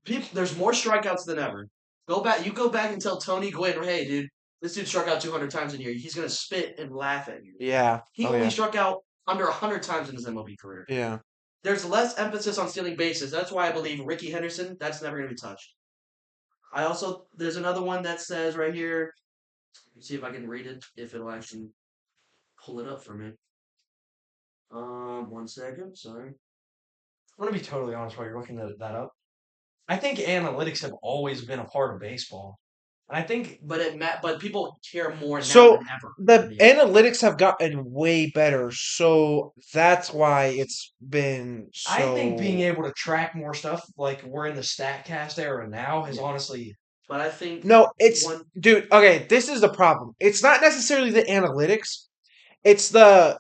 There's more strikeouts than ever. You go back and tell Tony Gwynn, "Hey, dude, this dude struck out 200 times in a year. He's gonna spit and laugh at you." Yeah. He Oh, only yeah. struck out under 100 times in his MLB career. Yeah. There's less emphasis on stealing bases. That's why I believe Ricky Henderson, that's never going to be touched. There's another one that says right here, let's see if I can read it, if it'll actually pull it up for me. 1 second, sorry. I'm gonna be totally honest while you're looking that up. I think analytics have always been a part of baseball, and I think But people care more now So than ever. the analytics have gotten way better, so that's why it's been so. I think being able to track more stuff, like we're in the Statcast era now, has honestly. But I think No, it's one dude. Okay, this is the problem. It's not necessarily the analytics. It's the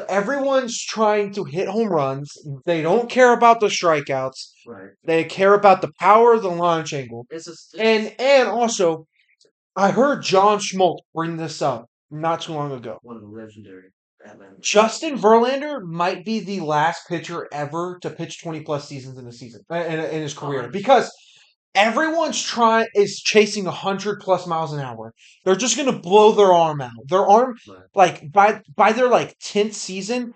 everyone's trying to hit home runs. They don't care about the strikeouts. right. They care about the power of the launch angle. It's just And also, I heard John Schmaltz bring this up not too long ago. one of the legendary Atlanta. Justin Verlander might be the last pitcher ever to pitch 20 plus seasons in a season in his career 100%. because everyone's chasing 100 plus miles an hour. They're just gonna blow their arm out. Their arm, Right. like by their like 10th season,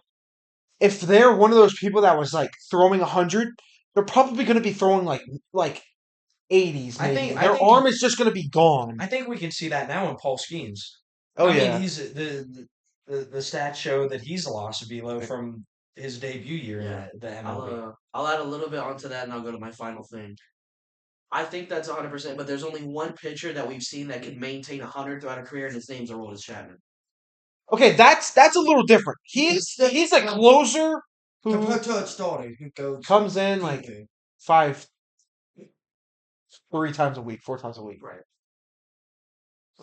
if they're one of those people that was like throwing 100, they're probably gonna be throwing like 80s. I Maybe think- their arm is just gonna be gone. I think we can see that now in Paul Skeens. Oh I yeah. mean, he's the stats show that he's lost to below from his debut year Yeah. in the MLB. I'll add a little bit onto that, and I'll go to my final thing. I think that's 100%, but there's only one pitcher that we've seen that can maintain 100 throughout a career, and his name's Aroldis Chapman. Okay, that's a little different. He's a closer who Compared to a starter who goes comes in like deeper. 3 times a week, 4 times a week. Right.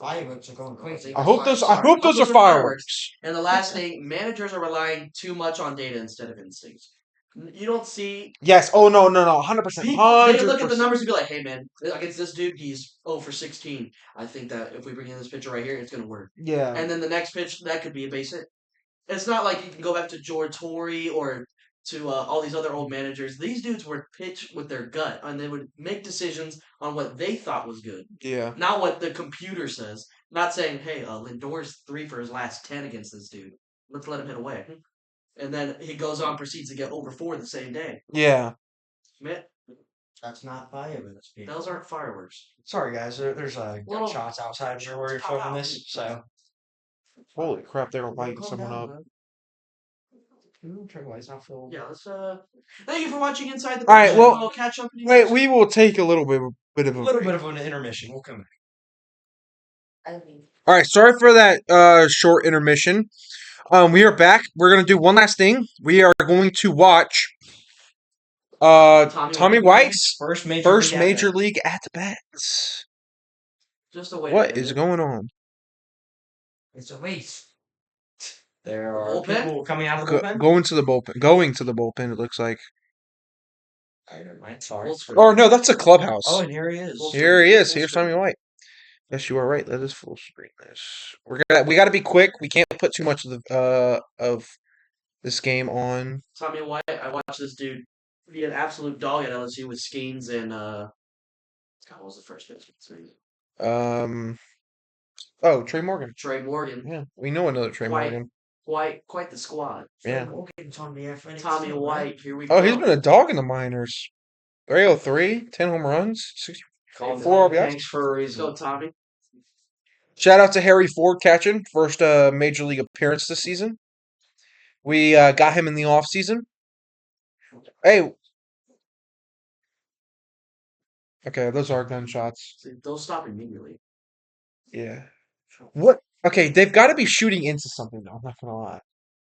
Fireworks are going crazy. I hope those Those are are fireworks. And the last thing, managers are relying too much on data instead of instincts. You don't see. Yes. Oh no, 100%. They 100%. look at the numbers and be like, "Hey man, against this dude, he's 0 for 16. I think that if we bring in this pitcher right here, it's gonna work." Yeah. And then the next pitch, that could be a base hit. It's not like you can go back to George Torrey or to all these other old managers. These dudes would pitch with their gut, and they would make decisions on what they thought was good, Yeah. not what the computer says. Not saying, "Hey, Lindor's 3 for his last 10 against this dude. Let's let him hit away." And then he goes on, proceeds to get over 4 the same day. Yeah. Man, That's not fireworks. people. those aren't fireworks. Sorry, guys. There's Little- shots outside where we're filming this. So Holy crap! They're lighting Calm someone down, up. man. turn the lights off. Yeah, let's. Thank you for watching Inside the. All right, Pitch. well, We'll catch up. With you Wait, next we will take a little bit of A a little break. bit of an intermission. We'll come back. All right, sorry for that short intermission. We are back. We're gonna do one last thing. We are going to watch Tommy White's First major first league major at-bat. league at bats. Just a way. What is going on? It's a race. There are Bullpen? people coming out of the bullpen. Going to the bullpen. Going to the bullpen. It looks like. Never mind, sorry. Full screen. Or no, that's a clubhouse. Oh, and here he is. Full Here he is. Full Here's screen. Tommy White. Yes, you are right. Let us full screen this. We gotta be quick. We can't put too much of this game on. Tommy White. I watched this dude be an absolute dog at LSU with Skeens and God, what was the first pitch? Um. Oh, Trey Morgan. Trey Morgan. Yeah, we know another Trey Quite, Morgan. quite the squad. Yeah. Morgan, Tommy Athletics, Tommy too, right? White. Here we Oh, go. he's been a dog in the minors. 303, 10 home runs, Called 4 RBIs. Hanks for a Let's go, reason. Tommy. Shout out to Harry Ford catching first major league appearance this season. We got him in the off season. Hey, okay, those are gunshots. See, they'll stop immediately. Yeah. What? Okay, they've got to be shooting into something though. I'm not gonna lie,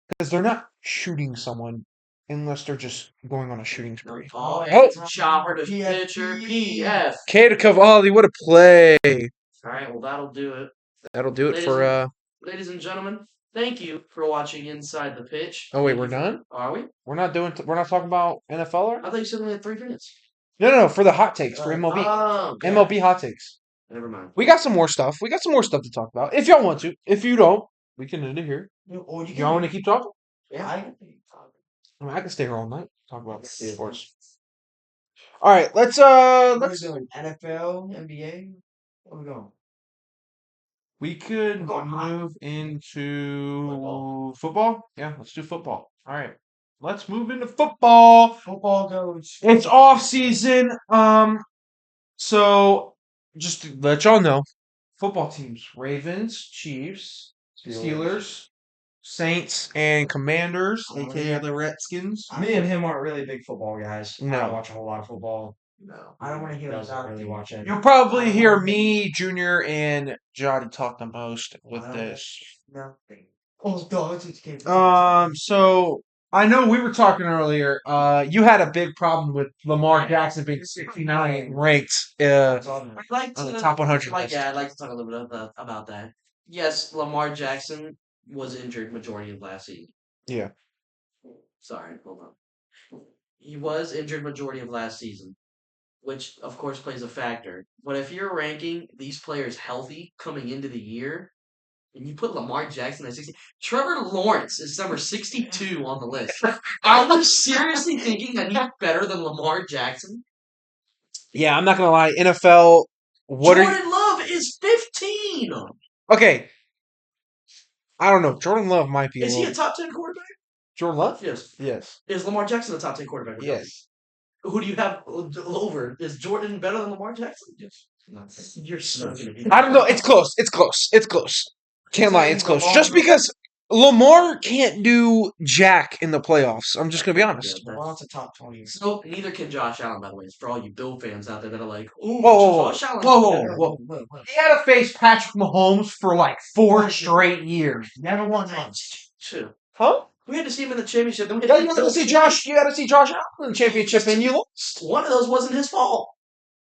because they're not shooting someone unless they're just going on a shooting spree. Oh, Oh. chopper to pitcher. PF. Kata Cavalli, what a play! All right, well, that'll do it. That'll do it Ladies for and- Ladies and gentlemen, thank you for watching Inside the Pitch. Oh wait, Thank we're you for- done. Are we? We're not doing. We're not talking about NFL. Or? I thought you said we had 3 minutes. No, for the hot takes for MLB. Oh, okay. MLB hot takes. Never mind. We got some more stuff. We got some more stuff to talk about. If y'all want to. If you don't, we can end it here. Or you Y'all want to keep talking? Yeah. I I can stay here all night. Talk about Yeah. sports. All right, let's What are we let's. doing? NFL, NBA? Where we going? We could We're going hot. move into football. Yeah, let's do football. All right, let's move into football. Football goes. It's off season. So just to let y'all know, football teams: Ravens, Chiefs, Steelers, Saints, and Commanders, aka the Redskins. Me and him aren't really big football guys. I No. don't watch a whole lot of football. No. I don't want to hear Doesn't about really it. watch it. You'll probably hear me, Junior, and Jody talk the most with this. Nothing. Oh, dogs. It came. So I know we were talking earlier. You had a big problem with Lamar Jackson being 69 ranked. That's all there. I'd like On to the top 100 Like, list. yeah, I'd like to talk a little bit about that. Yes, Lamar Jackson was injured majority of last season. Yeah. Sorry, hold on. He was injured majority of last season, which of course plays a factor. But if you're ranking these players healthy coming into the year, and you put Lamar Jackson at 60, Trevor Lawrence is number 62 on the list. Are you seriously thinking that he's better than Lamar Jackson? Yeah, I'm not gonna lie. NFL. What are Jordan Love is 15. you? Okay. I don't know. Jordan Love might be. Is he a little... top 10 quarterback? Jordan Love? Yes. Yes. Is Lamar Jackson a top 10 quarterback? Yes. Who do you have over? Is Jordan better than Lamar Jackson? Yes. You're so gonna be. I don't know. It's close. It's close. It's close. Can't lie. It's close. Just because Lamar can't do jack in the playoffs. I'm just gonna be honest. Yeah, Lamar's a top 20. So neither can Josh Allen, by the way. It's for all you Bill fans out there that are like, "Ooh, Whoa, Josh Allen." whoa. He had to face Patrick Mahomes for like 4 straight years. Never won once. Shit. Huh? We had to see him in the championship. Then we Yeah, had you got to see Josh. You got to see Josh Allen in the championship, and you lost. One of those wasn't his fault.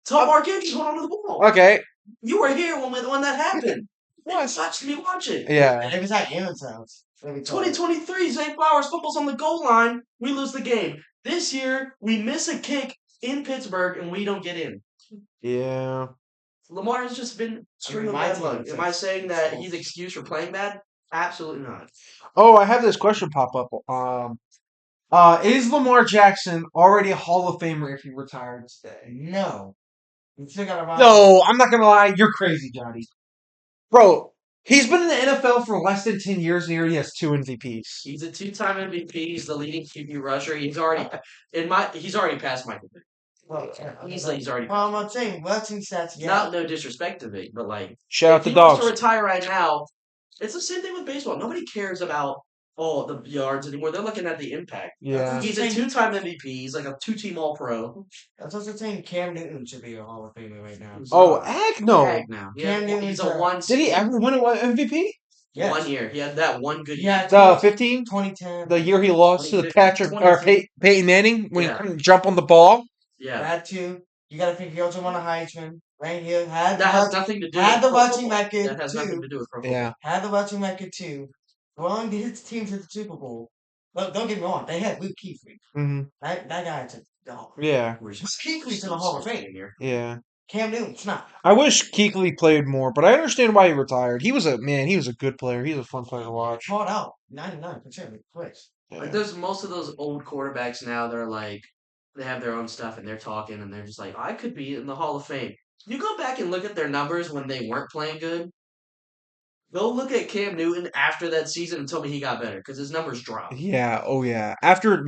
Tom Mark Andrews went onto the ball. Okay. You were here when that happened. What? Watch me watch it. Yeah. And it was at Aaron's house. 2023, Zay Flowers fumbles on the goal line. We lose the game. This year, we miss a kick in Pittsburgh and we don't get in. Yeah. Lamar has just been string of my bad team luck. Am I says- saying that he's excused for playing bad? Absolutely not. Oh, I have this question pop up. Is Lamar Jackson already a Hall of Famer if he retired today? No. You still got to No, I'm not gonna lie. You're crazy, Johnny. Bro, he's been in the NFL for less than 10 years and he already has 2 MVPs. He's a 2-time MVP. He's the leading QB rusher. He's already passed Michael Vick. Easily, he's already. Well, I'm not saying watching stats. Yeah. Not no disrespect to Vick, but like Shout out if the he wants dogs. to retire right now, it's the same thing with baseball. Nobody cares about the yards anymore. They're looking at the impact. Yeah. He's a 2-time MVP. He's like a 2-team All Pro. That's also saying Cam Newton should be a Hall of Famer right now. Oh, heck no. Heck now. Cam Newton's He's a one. Did he ever win an MVP? Yes. 1 year. He had that one good Yeah. year. The 15? 2010. The year he lost to 2015, Patrick or 2010. Peyton Manning when Yeah. he couldn't jump on the ball. Yeah. That too. You got to think he also won a Heisman. Right here. That has nothing to do had with the pro rushing football. record, That has nothing too. to do with pro football. Yeah. Had the rushing record too. Belonged to his team to the Super Bowl. Look, don't get me wrong. They had Luke Kuechly. Mm-hmm. That guy's a dog. Yeah. Kuechly's in the Hall of Fame. here. Yeah. Cam Newton's not. I wish Kuechly played more, but I understand why he retired. He was a good player. He was a fun player to watch. Caught out 99% of the plays. Like there's most of those old quarterbacks now that are like they have their own stuff and they're talking and they're just like I could be in the Hall of Fame. You go back and look at their numbers when they weren't playing good. Go look at Cam Newton after that season and tell me he got better because his numbers dropped. Yeah, oh yeah. After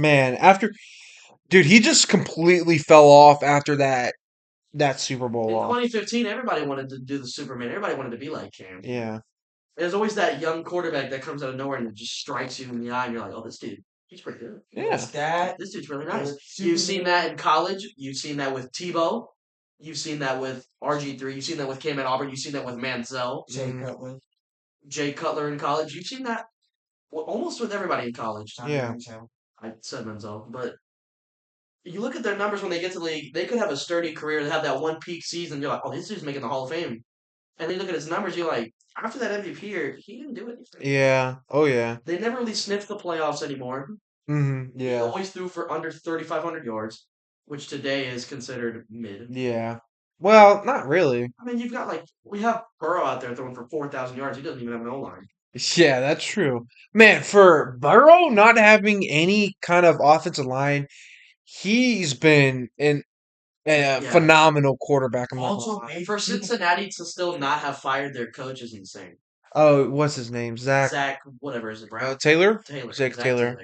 dude, he just completely fell off after that Super Bowl In loss. 2015, everybody wanted to do the Superman. Everybody wanted to be like Cam. Yeah. There's always that young quarterback that comes out of nowhere and just strikes you in the eye, and you're like, "Oh, this dude, he's pretty good. Yeah. It's that. This dude's really or nice." You've seen Superman. that in college. You've seen that with Tebow. You've seen that with RG3. You've seen that with Cam at Auburn. You've seen that with Manziel, Jay Mhm. Cutler. Jay Cutler in college. You've seen that almost with everybody in college. Johnny Yeah. Manziel. I said Manziel, but you look at their numbers when they get to the league. They could have a sturdy career. They have that one peak season. You're like, "Oh, this dude's making the Hall of Fame." And then you look at his numbers. You're like, after that MVP year, he didn't do anything. Yeah. Oh yeah. They never really sniffed the playoffs anymore. He Yeah. always threw for under 3,500 yards, which today is considered mid. Yeah. Well, not really. I mean, we have Burrow out there throwing for 4,000 yards. He doesn't even have an O line. Yeah, that's true. Man, for Burrow not having any kind of offensive line, he's been a Yeah. phenomenal quarterback. I'm not gonna Also, lie. For Cincinnati to still not have fired their coach is insane. Oh, what's his name? Zach Zach, whatever is it, Brown? Taylor? Taylor. Zach Zach Taylor.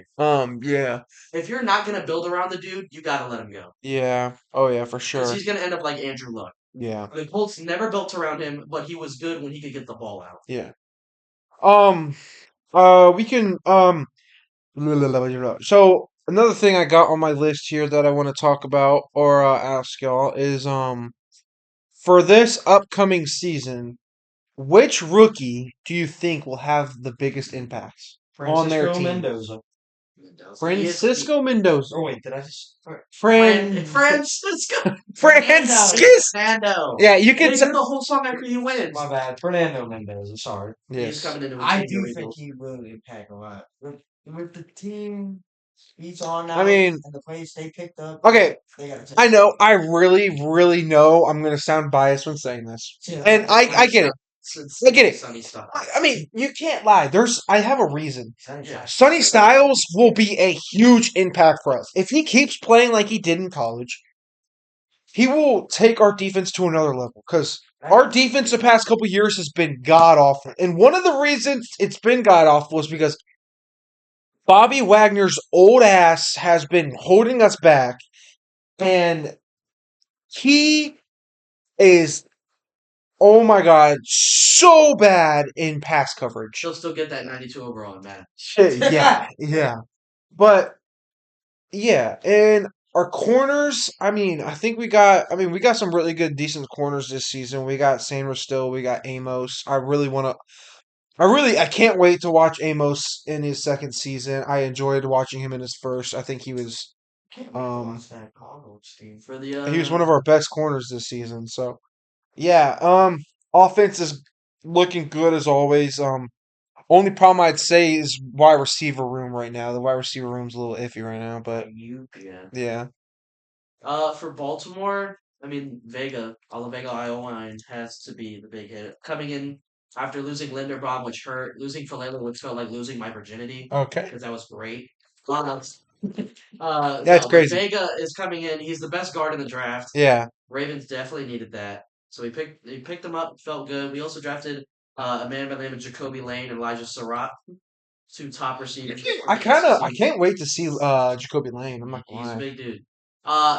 Yeah. If you're not going to build around the dude, you got to let him go. Yeah. Oh yeah, for Because sure. he's going to end up like Andrew Luck. Yeah. The Colts never built around him, but he was good when he could get the ball out. Yeah. We can so another thing I got on my list here that I want to talk about or ask y'all is for this upcoming season, which rookie do you think will have the biggest impacts on their Francisco team? Mendoza. Francisco Mendoza. Oh wait, did I just? Francisco. Franciscus. Fernando. Yeah, you They can do say the whole song after he wins. My bad, Fernando Mendoza. Sorry. He's yes. coming into I his do senior think league. he will impact a lot. With the team he's on now I mean, and the players they picked up, okay, they gotta take I know I really know I'm gonna sound biased when saying this. And I get it. I get it. Sunny stuff. I mean, you can't lie. I have a reason. Yeah. Sonny Styles will be a huge impact for us. If he keeps playing like he did in college, he will take our defense to another level. Because our defense the past couple years has been god awful. And one of the reasons it's been god awful is because Bobby Wagner's old ass has been holding us back. And he is, oh my God, so bad in pass coverage. She'll still get that 92 overall, man. Shit, yeah, yeah. But yeah, and our corners, I mean, we got some really good, decent corners this season. We got Sandra Still, we got Amos. I can't wait to watch Amos in his second season. I enjoyed watching him in his first. I think he was that Cardinals team. For the he was one of our best corners this season. So yeah, offense is looking good as always. Only problem I'd say is wide receiver room right now. The wide receiver room's a little iffy right now, but yeah. yeah. For Baltimore, I mean Vega Iowine has to be the big hit. Coming in after losing Linderbaum, which hurt, losing Falele, which felt like losing my virginity Okay. because that was great. That's crazy. Vega is coming in. He's the best guard in the draft. Yeah. Ravens definitely needed that. So he picked him up, felt good. We also drafted a man by the name of Jacoby Lane and Elijah Surratt, two top receivers. I can't wait to see Jacoby Lane. I'm not He's gonna a lie. big dude.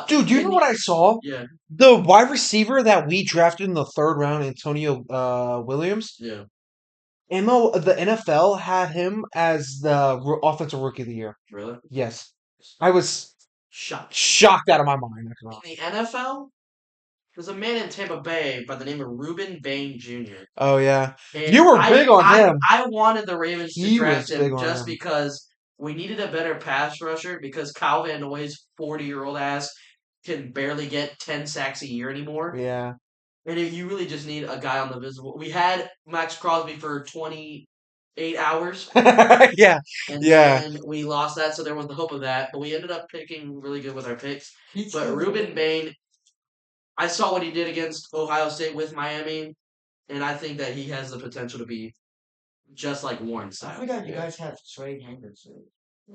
Dude, do you know what I saw? Yeah, The wide receiver that we drafted in the third round, Antonio Williams. yeah. The NFL had him as the offensive rookie of the year. Really? Yes. I was Shocked. shocked out of my mind. Not gonna lie. In the NFL, there's a man in Tampa Bay by the name of Ruben Bain Jr. Oh yeah. And You were big on him. I wanted the Ravens to He draft was big him on just him. because we needed a better pass rusher because Kyle Van Noy's 40-year-old ass can barely get 10 sacks a year anymore. Yeah. And you really just need a guy on the visible. We had Max Crosby for 28 hours, Yeah. and Yeah. then we lost that, so there was the hope of that. But we ended up picking really good with our picks. He's But good. Ruben Bain, I saw what he did against Ohio State with Miami, and I think that he has the potential to be just like Warren I style. forgot you guys have Trey Henderson.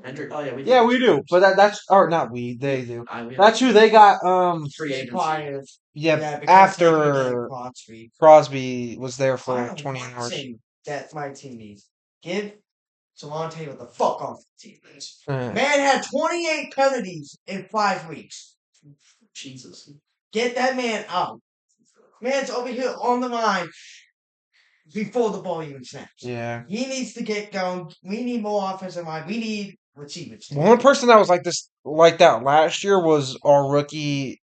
Hendrick. Oh yeah, we Yeah, did. we do, but that's or not we. They do. We That's who they got. free agency. Flyers. Yeah, Yeah, because they can get after Crosby. Crosby was there I for don't 20 want to hours. say that my team needs. Give Solante what the fuck off the team. Uh, Man had 28 penalties in 5 weeks. Jesus. Get that man out. Man's over here on the line before the ball even snaps. yeah. He needs to get going. We need more offensive line. We need receivers. One person that was like that last year was our rookie,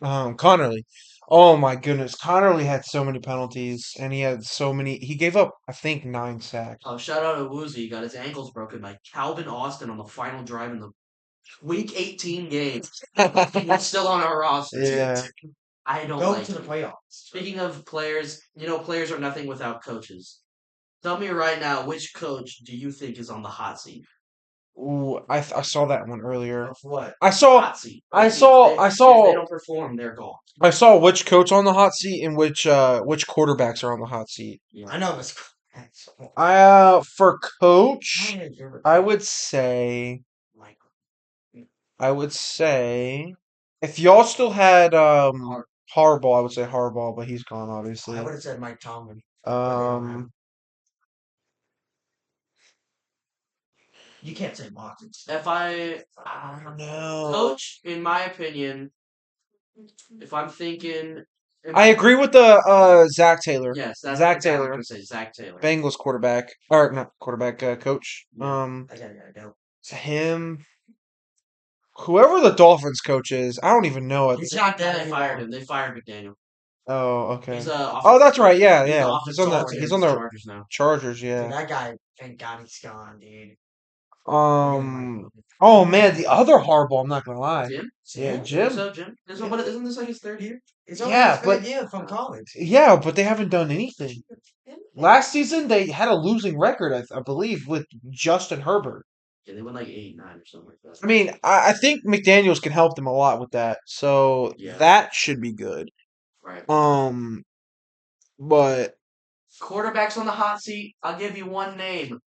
Connerly. Oh my goodness, Connerly had so many penalties, and he had so many. He gave up, I think, 9 sacks. Oh, shout out to Woozy. He got his ankles broken by Calvin Austin on the final drive in the Week 18 game. He's still on our roster. Yeah. I don't Go like to the it. playoffs. Speaking of players, players are nothing without coaches. Tell me right now, which coach do you think is on the hot seat? Ooh, I saw that one earlier. Of what? I saw Hot seat. I Hot seat. saw- If I they saw- don't perform, they're gone. I saw which coach on the hot seat and which quarterbacks are on the hot seat. Yeah. I know it's. For coach, I would say if y'all still had Harbaugh, I would say Harbaugh, but he's gone obviously. I would have said Mike Tomlin. Um, You can't say Watkins. If I don't know. coach, in my opinion, if I'm thinking, I agree with the Zach Taylor. Yes, that's Zach the guy I was Taylor, gonna say Zach Taylor. Bengals quarterback, or not quarterback, coach. Yeah. I gotta go. Him. Whoever the Dolphins coach is, I don't even know it. He's not there They anymore. fired him. They fired McDaniel. Oh, okay. He's Oh, that's right. Yeah, He's yeah. the He's on the offensive he's on the Chargers now. Chargers. Dude, Yeah. that guy, thank God he's gone, dude. Oh man, the other Harbaugh. I'm not gonna lie. Jim? Yeah, Think Jim. so, Jim? Isn't this like his third year? It's only Yeah, his but- third year from college. Yeah, but they haven't done anything. Last season they had a losing record, I believe, with Justin Herbert. Yeah, they went like 8-9 or something like that. I mean, I think McDaniels can help them a lot with that, so Yeah. that should be good. Right. But Quarterbacks on the hot seat. I'll give you one name.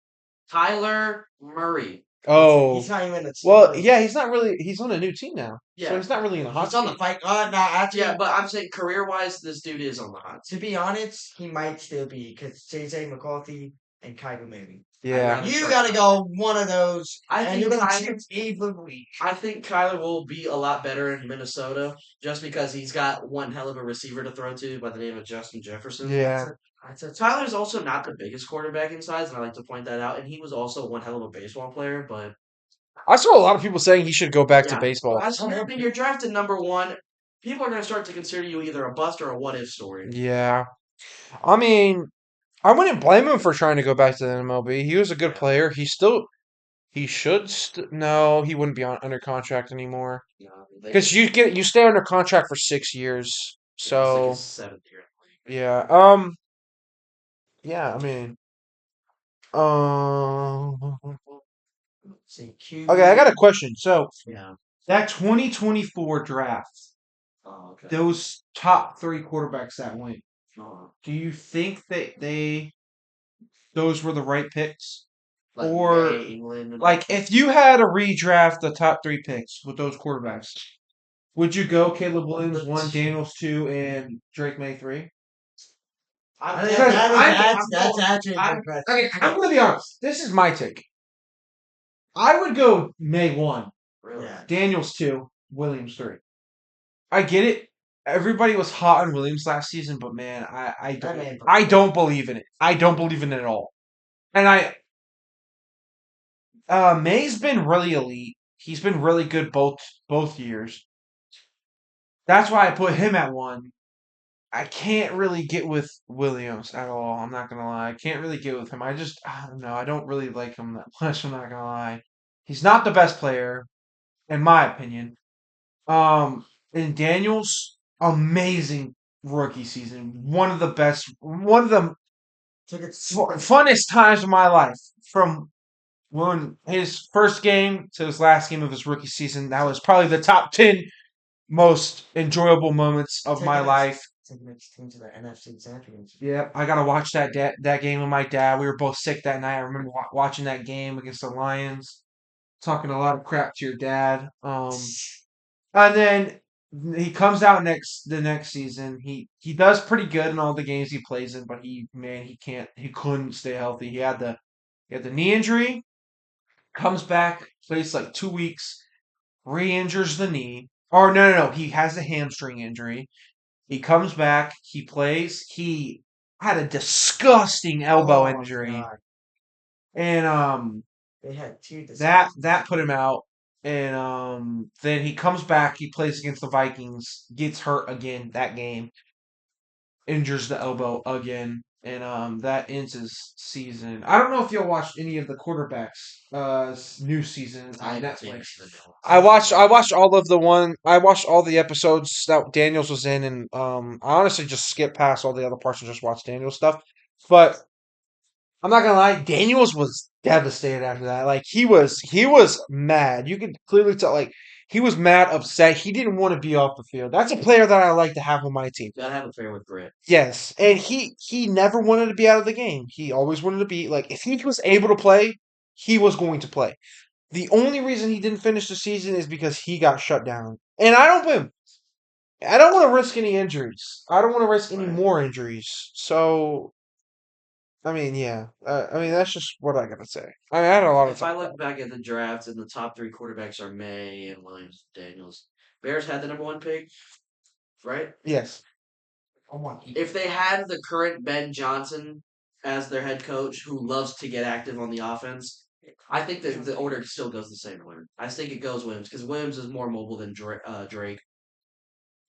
Kyler Murray. He's not even in the team. well, yeah, he's not really. He's on a new team now, so Yeah. he's not really in a hot He's on the seat. fight. No, actually, Yeah, but I'm saying career-wise, this dude is on the hot seat. to be honest, he might still be because JJ McCarthy and Kyler Murray. Yeah, rather- You gotta go one of those, I and think you're gonna Kyler- choose evenly. I think Kyler will be a lot better in Minnesota just because he's got one hell of a receiver to throw to by the name of Justin Jefferson. yeah. Tyler's also not the biggest quarterback in size, and I like to point that out. And he was also one hell of a baseball player, but I saw a lot of people saying he should go back to Yeah. baseball. as when you're drafted number one, people are going to start to consider you either a bust or a what if story. Yeah, I mean, I wouldn't blame him for trying to go back to the MLB. He was a good player. He should. No, he wouldn't be under contract anymore because you stay under contract for 6 years. So his seventh year. yeah, yeah. I mean, See, QB. okay. I got a question. So Yeah. that 2024 draft, Oh, okay. those top 3 quarterbacks that went, Oh, do you think that those were the right picks? like Or, May, England. and- Like, if you had to redraft the top 3 picks with those quarterbacks, would you go Caleb Williams 1, Daniels 2, and Drake May 3? I'm- Because That's actually a I'm- good question. Okay, I'm gonna be honest. This is my take. I would go May 1, Really? Yeah. Daniels 2, Williams 3. I get it. Everybody was hot on Williams last season, but man, I don't believe in it. I don't believe in it at all. And May's been really elite. He's been really good both years. That's why I put him at 1. I can't really get with Williams at all. I'm not gonna lie. I can't really get with him. I don't know. I don't really like him that much. I'm not gonna lie. He's not the best player, in my opinion. And Daniels, amazing rookie season. One of the best. One of the Took it funnest times of my life. From when his first game to his last game of his rookie season, that was probably the top 10 most enjoyable moments of my life. taking his team to the NFC Championship. Yeah, I gotta watch that game with my dad. We were both sick that night. I remember watching that game against the Lions, talking a lot of crap to your dad. And then he comes out the next season. He does pretty good in all the games he plays in, but he couldn't stay healthy. He had the knee injury. Comes back, plays like 2 weeks, re-injures the knee. Or no, he has a hamstring injury. He comes back, he plays. He had a disgusting elbow Oh my injury, God. and They had two that put him out. And then he comes back, he plays against the Vikings, gets hurt again that game, injures the elbow again, and that ends his season. I don't know if you'll watch any of the quarterbacks new season I on haven't seen Netflix. it. I watched all the episodes that Daniels was in, and I honestly just skipped past all the other parts and just watched Daniels stuff. But I'm not gonna lie, Daniels was devastated after that. Like he was mad. You could clearly tell, like he was mad, upset. He didn't want to be off the field. That's a player that I like to have on my team. Gotta have a player with grit. Yes, and he never wanted to be out of the game. He always wanted to be like if he was able to play, he was going to play. The only reason he didn't finish the season is because he got shut down. And I don't blame him. I don't want to risk any injuries. I don't want to risk any Right. more injuries. So, I mean, yeah. I mean, that's just what I gotta say. I had a lot of If I time. look back at the draft and the top three quarterbacks are May and Williams, Daniels. Bears had the number one pick, right? Yes. Oh my. If they had the current Ben Johnson as their head coach, who loves to get active on the offense, I think that the order still goes the same order. I think it goes Williams because Williams is more mobile than Drake.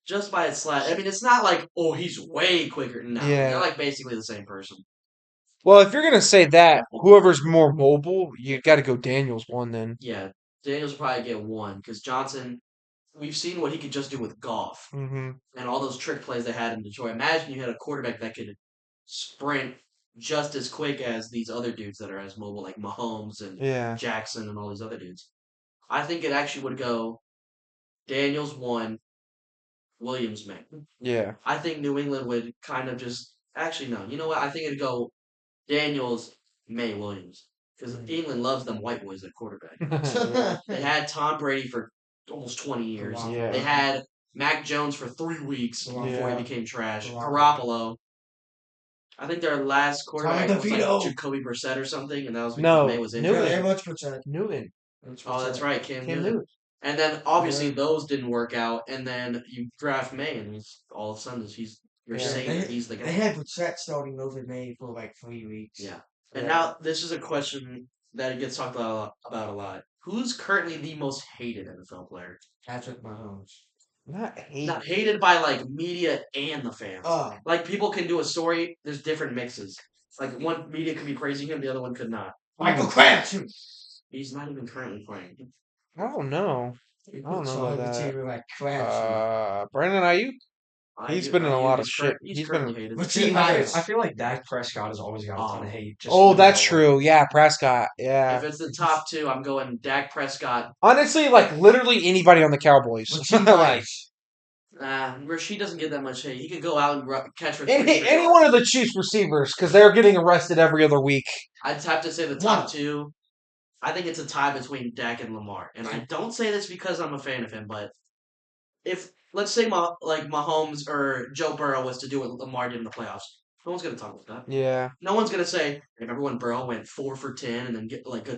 Just by its slat. I mean, it's not like, oh, he's way quicker. No, Yeah. they're like basically the same person. Well, if you're gonna say that, whoever's more mobile, you got to go Daniels one then. Yeah, Daniels will probably get one because Johnson, we've seen what he could just do with golf Mm-hmm. and all those trick plays they had in Detroit. Imagine you had a quarterback that could sprint just as quick as these other dudes that are as mobile, like Mahomes and Yeah. Jackson and all these other dudes. I think it actually would go Daniels one, Williams May. Yeah. I think New England would kind of just actually no. You know what? I think it'd go Daniels, May, Williams because England loves them white boys at quarterback. They had Tom Brady for almost 20 years. Yeah. They had Mac Jones for 3 weeks before Yeah. he became trash. Garoppolo. Garoppolo. I think their last quarterback was like DeVito. Jacoby Brissett or something, and that was because No, May was Newton. injured. Yeah, much percent. Newton. Oh, that's right, Cam Cam Newton. Newton. And then obviously Yeah. those didn't work out, and then you draft May, and he's all of a sudden he's your Yeah. savior. He's the They guy. had Brissett starting over May for like 3 weeks. Yeah. And Yeah. now this is a question that gets talked about a lot. Who's currently the most hated NFL player? Patrick Mahomes. Not hate. Not hated by like media and the fans. Oh, Like people can do a story. There's different mixes. Like one media could be praising him, the other one could not. Michael Crabtree. He's not even currently playing. I don't know. I don't know about that. Like Crabtree. Brandon Ayuk. He's been in a lot of He's shit. He's He's currently been. hated. But See, Team I Myers. feel like Dak Prescott has always got a ton of hate. Just Oh, no that's matter what. true. Yeah, Prescott. Yeah. If it's the top two, I'm going Dak Prescott. Honestly, like literally anybody on the Cowboys. like Rasheed doesn't get that much hate. He could go out and catch for any one of the Chiefs receivers because they're getting arrested every other week. I'd have to say the top two. I think it's a tie between Dak and Lamar, and I don't say this because I'm a fan of him, but if let's say Mahomes or Joe Burrow was to do what Lamar did in the playoffs, no one's gonna talk about that. Yeah. No one's gonna say, "Remember when Burrow went 4 for 10 and then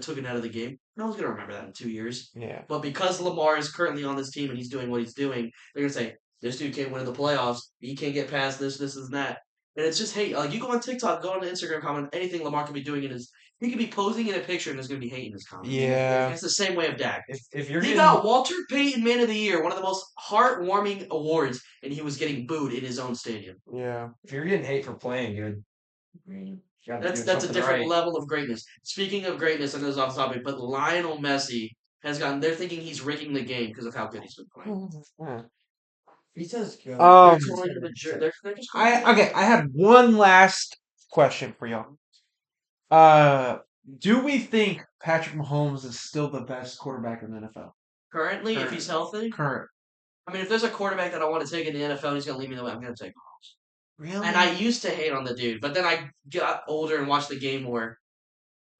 took it out of the game?" No one's gonna remember that in 2 years. Yeah. But because Lamar is currently on this team and he's doing what he's doing, they're gonna say, "This dude can't win in the playoffs. He can't get past this, and that." And it's just hate. Like you go on TikTok, go on Instagram, comment anything Lamar could be doing he could be posing in a picture and there's gonna be hate in his comments. Yeah. It's the same way of Dak. If you're He getting got Walter Payton Man of the Year, one of the most heartwarming awards, and he was getting booed in his own stadium. Yeah. if you're getting hate for playing good, you gotta That's do a something different right. level of greatness. Speaking of greatness, I know it's off topic, but Lionel Messi has gotten. They're thinking he's rigging the game because of how good he's been playing. Yeah. He does good. They're calling him a jerk. They're just calling him a Okay. I have one last question for y'all. Do we think Patrick Mahomes is still the best quarterback in the NFL? Currently, if he's healthy, Current. I mean, if there's a quarterback that I want to take in the NFL, and he's gonna lead me the way. I'm gonna take Mahomes. Really? And I used to hate on the dude, but then I got older and watched the game more.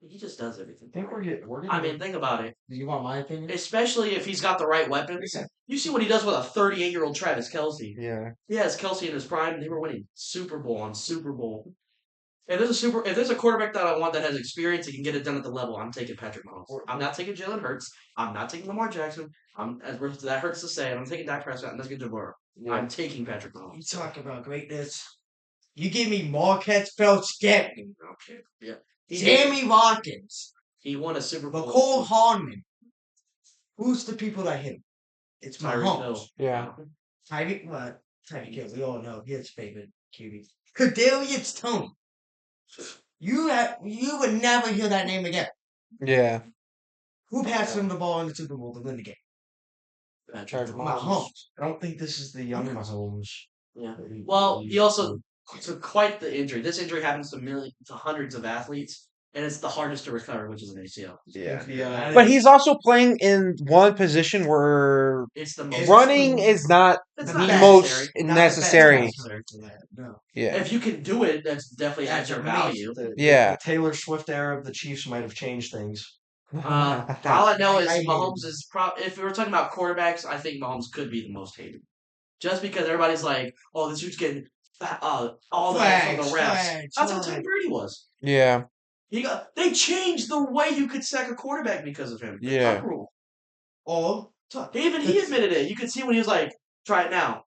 He just does everything. I think we're getting. I mean, think about it. Do you want my opinion? Especially if he's got the right weapons. You see what he does with a 38-year-old Travis Kelce. Yeah. Yes, Kelsey in his prime, they were winning Super Bowl on Super Bowl. If there's a quarterback that I want that has experience and can get it done at the level, I'm taking Patrick Mahomes. I'm not taking Jalen Hurts. I'm not taking Lamar Jackson. That hurts to say, and I'm taking Dak Prescott, and that's good to Burrow. I'm taking Patrick You Mahomes. talk about greatness. You give me Marquette Phelps Scantling, Okay. Yeah. Sammy Watkins, He won a Super Bowl. McCole Hardman. Who's the people that hit him? It's Tyreek Mahomes. Hill. Yeah. Tyreek Hill, we all know his favorite QB. Kadarius Toney. You would never hear that name again. Yeah. Who passed him the ball in the Super Bowl to win the game? Patrick Mahomes. I don't think this is the young Mahomes. Yeah. Well, he also took quite the injury. This injury happens to hundreds of athletes, and it's the hardest to recover, which is an ACL. Yeah. But he's also playing in one position where It's the most running is not It's the not most necessary. Not necessary. necessary to that, no. Yeah. If you can do it, that's definitely adds your value. Yeah. The Taylor Swift era of the Chiefs might have changed things. All I know is I hate Mahomes is if we were talking about quarterbacks, I think Mahomes could be the most hated. Just because everybody's like, oh, this dude's getting all the help from the refs. That's what Tom Brady was. Yeah. They changed the way you could sack a quarterback because of him. The Yeah. tuck rule. Or Even he admitted it. You could see when he was like, try it now.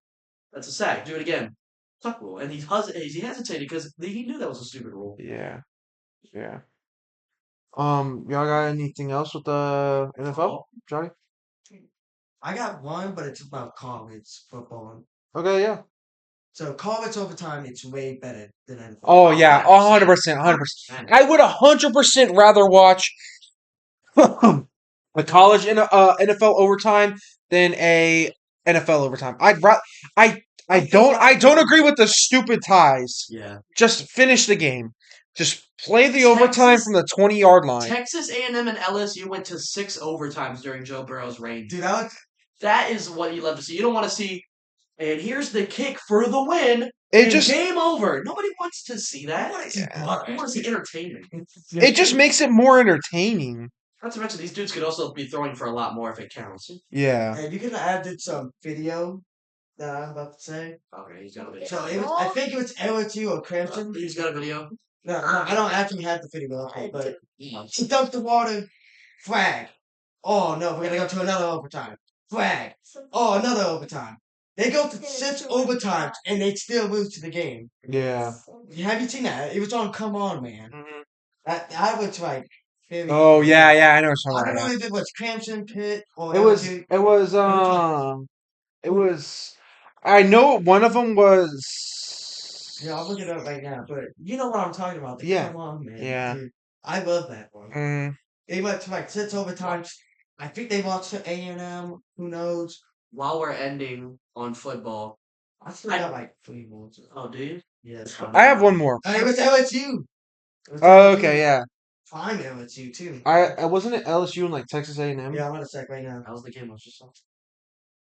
That's a sack. Do it again. Tuck rule. And he hesitated because he knew that was a stupid rule. Yeah. Yeah. Y'all got anything else with the NFL, Johnny? I got one, but it's about college football. Okay, yeah. So college overtime, it's way better than NFL. Oh yeah, 100%, 100%. I would 100% rather watch a college NFL overtime than a NFL overtime. I don't agree with the stupid ties. Yeah. Just finish the game. Just play the overtime from the 20-yard line. Texas A&M and LSU went to 6 overtimes during Joe Burrow's reign. Dude, That is what you love to see. You don't want to see, and here's the kick for the win. It and just game over. Nobody wants to see that. I wanna see You blood. want to see entertainment. it just makes it more entertaining. Not to mention these dudes could also be throwing for a lot more if it counts. Yeah. And you could have added some video that I'm about to say. Okay, he's got a video. So I think it was LSU or Clemson. He's got a video. No, I don't actually have the video, but he dunked the water. Flag. Oh no, we're gonna go to another overtime. Flag. Oh, another overtime. They go to 6 overtimes and they still lose to the game. Yeah. Have you seen that? It was on Come On, man. I was like, very- Oh yeah, I know what you're I talking don't about. know if it was Clemson, Pitt, or It was LSU. it was I know one of them was Yeah, I'll look it up right now. But you know what I'm talking about? The Yeah. Come On, man. Yeah. Dude, I love that one. Mm, They went to like 6 overtimes. I think they lost to A&M. Who knows? While we're ending on football. I still got like 3 more. Oh, do you? Yeah. I have one more. It was LSU. It was Oh, LSU. okay, yeah. Fine LSU too. I wasn't it LSU and like Texas A&M? Yeah, I'm gonna check right now. That was the game I was just on.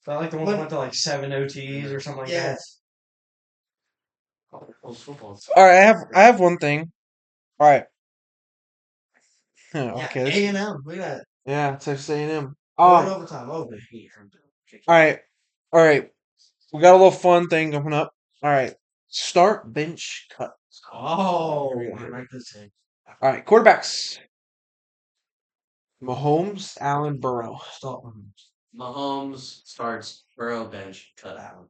Felt like the one that went to like 7 OTs or something like that. Yes. Oh, football. All right, I have one thing. All right. Yeah, Okay. A&M. Look at that. Yeah, Texas A&M. One overtime. Over. All right. We got a little fun thing coming up. All right. Start bench cut. Oh, I like this thing. All right, quarterbacks. Mahomes, Allen, Burrow. Stop. Mahomes starts, Burrow bench, cut out.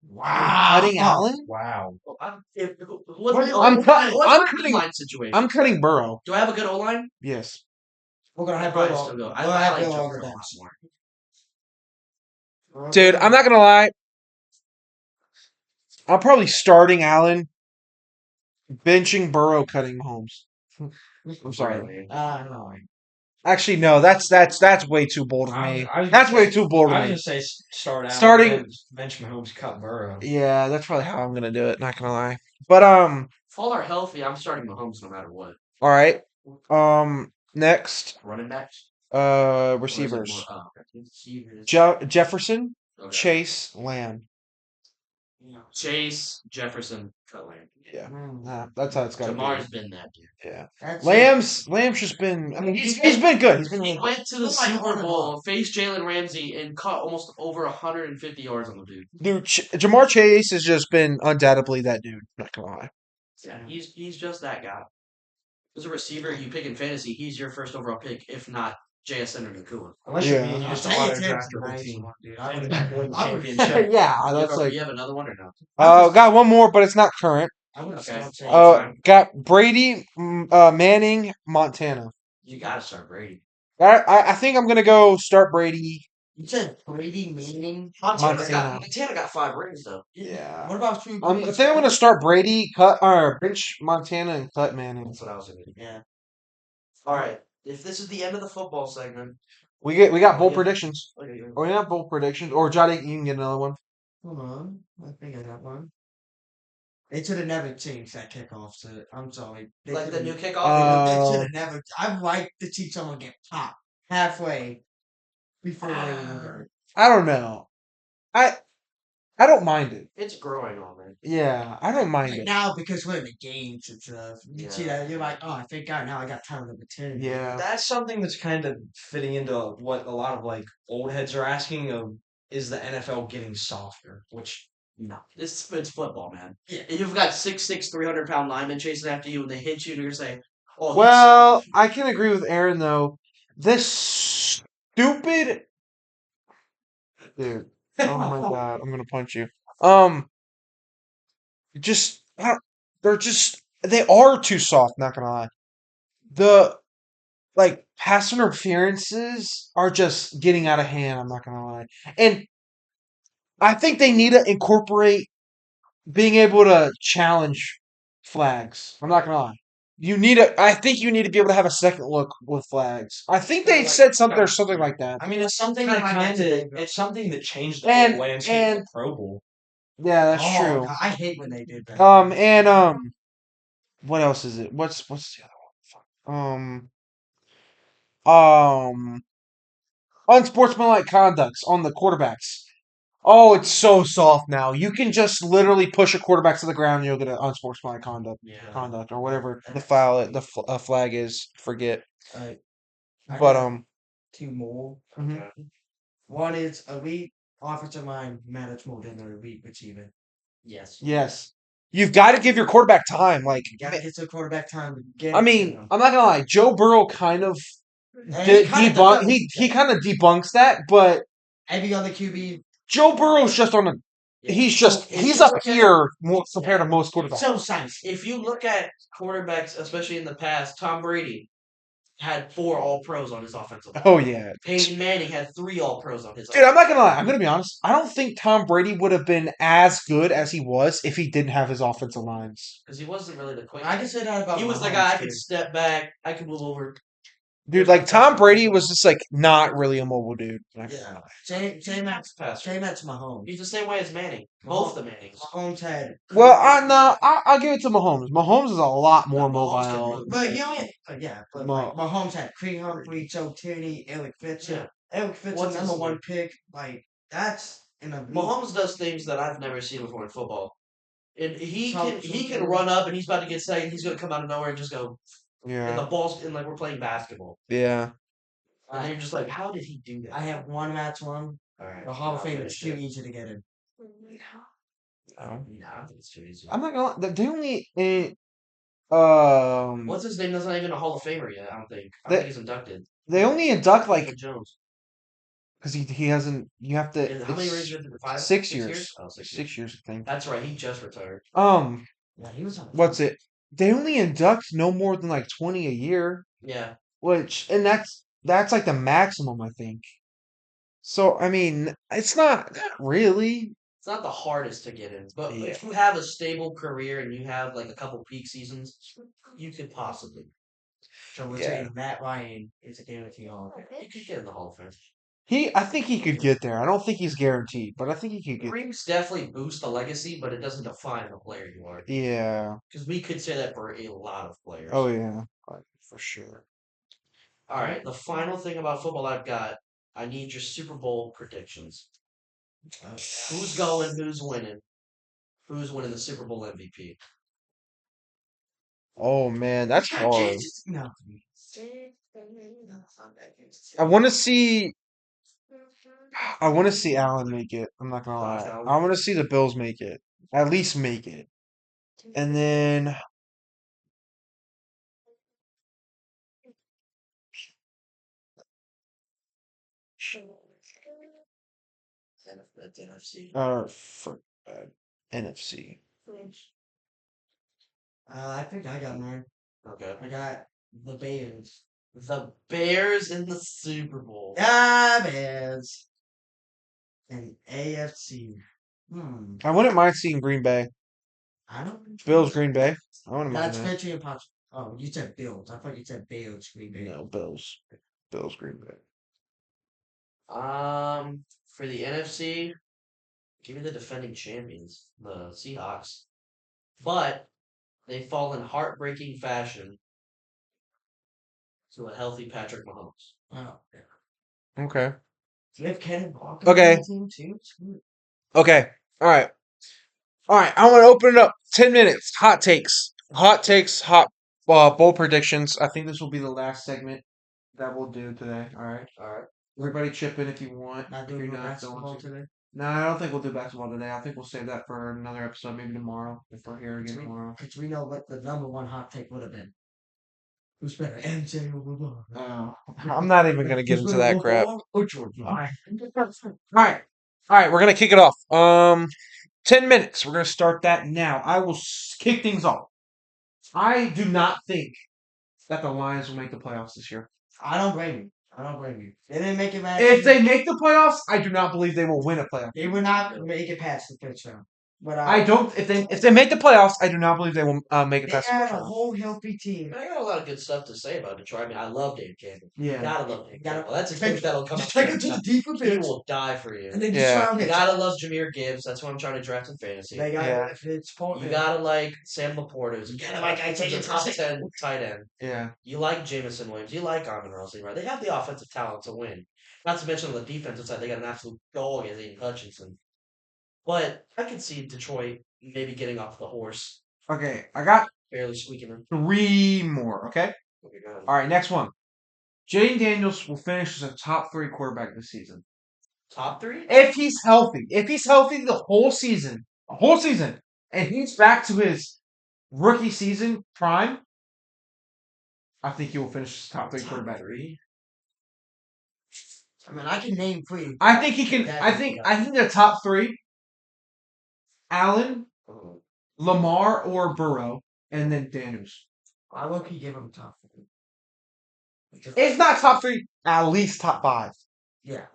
Wow. Cutting Allen? Wow. I'm cutting- line situation. I'm cutting Burrow. Do I have a good O line? Yes. We're gonna have Probably Bill still go. on. I We'll have like Bill Joe on Burrow the a lot bench. more. Dude, I'm not gonna lie. I'm probably starting Allen, benching Burrow, cutting Mahomes. I'm sorry. Really. No. Actually, no. That's way too bold of me. I was That's gonna way too bold I of was me. gonna say start out. Starting- bench Mahomes, cut Burrow. Yeah, that's probably how I'm gonna do it. Not gonna lie. But If all are healthy, I'm starting Mahomes no matter what. all right. Next, Running backs. Or is it Receivers. more? Oh, okay. Receivers. Jefferson, Okay. Chase, Lamb. Chase, Jefferson, Cutland. Yeah, Mm. that's how it's got to be. Jamar's been that dude. Yeah, That's Lamb's just been. I mean, he's been good. He's been He really good. went to the Look like Super Arnold. Bowl, faced Jalen Ramsey, and caught almost over 150 yards on the dude. Dude, Jamar Chase has just been undoubtedly that dude. Not gonna lie. Yeah, he's just that guy. As a receiver, you pick in fantasy, he's your first overall pick, if not JSN or Nakua. Unless you're Yeah. me and you just Jay auto Tibbs draft is your whole nice team. one, dude. I would I win would- championship. Yeah, You that's have, like. you have another one or no? Got one more, but it's not current. I would Okay. start saying Time. Got Brady, Manning, Montana. You gotta start Brady. I think I'm gonna go start Brady. you said Brady, Manning, Montana got 5 rings though. Yeah. What about Drew I Brees? think I'm gonna start Brady, bench Montana, and cut Manning. That's what I was thinking. Yeah. All right. If this is the end of the football segment, We got Oh, bold yeah. predictions. Or we have bold predictions. Or Johnny, you can get another one. Hold on. I think I got one. They should have never changed that kickoff. So I'm sorry. They like the coulda- new kickoff. They Uh, should have never. I'd like to see someone get popped halfway before they even go. I don't know. I don't mind it. It's growing on me. Yeah, I don't mind Like it. now, because we're in the games and stuff, you see Yeah. that you're like, oh, thank God, now I got time to return. Yeah. That's something that's kind of fitting into what a lot of like old heads are asking of is the NFL getting softer? Which No, it's football, man. Yeah. And you've got 6'6", 300-pound linemen chasing after you, and they hit you, and you're gonna say, "Oh, Well, I can agree with Aaron though. This stupid dude. Oh my god, I'm gonna punch you. Just they're just they are too soft. Not gonna lie. The like pass interferences are just getting out of hand. I'm not gonna lie, and I think they need to incorporate being able to challenge flags. I'm not gonna lie. I think you need to be able to have a second look with flags. I think they said something or something like that. I mean, it's something Kinda that like kind of that. it's something that changed the And- whole landscape of and- the Pro Bowl. Yeah, that's Oh, true. God, I hate when they did that. What else is it? What's the other one? Fuck. Unsportsmanlike conducts on the quarterbacks. Oh, it's so soft now. You can just literally push a quarterback to the ground and you'll get an unsportsmanlike yeah." conduct or whatever the flag is. Forget. I But got two more. mhm. One is elite offensive line matters more than an elite receiver. Yes. Yes. You've got to give your quarterback time. Like, You gotta get to the quarterback time to get. I it to mean, them. I'm not gonna lie. Joe Burrow kind of And he kinda debunk. does. He kind of debunks that, but Every other QB Joe Burrow's just on a. Yeah. He's So if he's you up look at- here more compared to most quarterbacks. so nice. If you look at quarterbacks, especially in the past, Tom Brady had 4 All-Pros on his offensive line. Oh yeah, Peyton Manning had 3 All-Pros on his. dude. I'm not gonna lie. I'm gonna be honest. I don't think Tom Brady would have been as good as he was if he didn't have his offensive lines. because he wasn't really the quick. I can say that about. He was the Mahomes, guy I too. could step back, I could move over. Dude, like Tom Brady was just like not really a mobile dude. Yeah. Same match. Pass. Same match Mahomes. He's the same way as Manning. Both the Mannings. Mahomes had. Well, I'll give it to Mahomes. Mahomes is a lot more Mahomes can mobile. move. But you only. Yeah, but Ma- like Mahomes had Creed Humphrey, Joe Tierney, Eric Fitz. Yeah. Eric Fitz, What's number his- 1 pick. Like that's in a. Mahomes does things that I've never seen before in football. And he Some- can run up and he's about to get sacked and he's gonna come out of nowhere and just go and Yeah, the ball's and like we're playing basketball. yeah. And then you're just like, how did he do that? I have one match one. Alright. The Hall of I'll Fame finish is too it. easy to get in. No. No, I think it's too easy. I'm not gonna. They only. What's his name? That's not even a Hall of Famer yet. I don't think. I They- think he's inducted. They only induct like David Jones. because he hasn't. You have to. How many it's rings did he get? 5? 6 years. Oh, 6 years. 6 years, I think. That's right. He just retired. Yeah, he was on. What's it? They only induct no more than like 20 a year, Yeah. and that's like the maximum, I think. So I mean, it's not really. It's not the hardest to get in, but Yeah. if you have a stable career and you have like a couple peak seasons, you could possibly. So we're Yeah. saying Matt Ryan is a guarantee Hall of Fame. You could get in the Hall of Fame. I think he could get there. I don't think he's guaranteed, but I think he could get. Rings definitely boost the legacy, but it doesn't define the player you are. Yeah. Because we could say that for a lot of players. Oh yeah. For sure. All right, the final thing about football I've got. I need your Super Bowl predictions. Who's going? Who's winning? Who's winning the Super Bowl MVP? Oh man, that's hard. No. I want to see. I want to see Allen make it. I'm not gonna Josh lie. Allen. I want to see the Bills make it. At least make it. And then That's NFC. for NFC. I think I got mine. Okay. I got the Bears. The Bears in the Super Bowl. Bears. And AFC. I wouldn't mind seeing Green Bay. I don't. Bills, Green Bay. I wouldn't mind That's that. virtually impossible. Oh, you said Bills. I thought you said Bears. Green Bay. No, Bills. Bills, Green Bay. For the NFC, give me the defending champions, the Seahawks. But they fall in heartbreaking fashion to a healthy Patrick Mahomes. Oh, Okay. do you have Kenneth Walker Okay. on the team too? Sweet. Okay. All right. All right. I want to open it up. 10 minutes. Hot takes. Hot takes. Hot bowl predictions. I think this will be the last segment that we'll do today. All right. All right. Everybody chip in if you want. Not If you're doing not, basketball don't you? today. No, I don't think we'll do basketball today. I think we'll save that for another episode, maybe tomorrow, if we're here again tomorrow. Because we know what the number one hot take would have been. Who's better, MJ or LeBron? I'm not even gonna get Who's into better, that crap. LeBron or Jordan? All right. All right, we're gonna kick it off. 10 minutes. We're gonna start that now. I will kick things off. I do not think that the Lions will make the playoffs this year. I don't blame you. I don't blame you. They didn't make it past. If they make the playoffs, I do not believe they will win a playoff. They would not make it past the first round. But I don't. If they make the playoffs, I do not believe they will make it they past the had first a round. whole healthy team. I got a lot of good stuff to say about Detroit. I mean, I love Dave Campbell. You Yeah. gotta love Dave Gotta- Campbell. That's a take- coach that'll come Just out take it to there. the deeper He pitch. will die for you. And then just Yeah. surround You it. gotta love Jameer Gibbs. That's who I'm trying to draft in fantasy. They got Yeah. if it's Portland. You gotta like Sam Laporta, who's You gotta like Isaiah a top Thomas. 10 tight end. Yeah. You like Jamison Williams. You like Amon Rossey, right? They have the offensive talent to win. Not to mention on the defensive side, they got an absolute dog as Aiden Hutchinson. But I can see Detroit maybe getting off the horse, Okay. I got barely squeaking in. 3 more. Okay. Okay, go ahead. All right. Next one. Jaden Daniels will finish as a top 3 quarterback this season. Top 3? If he's healthy. If he's healthy the whole season, and he's back to his rookie season prime, I think he will finish as top 3 quarterback. I mean, I can name 3. I think he can. I think the top 3: Allen, Oh. Lamar, or Burrow, and then Daniels. I look, he give him top 3. If not top 3, at least top 5. Yeah,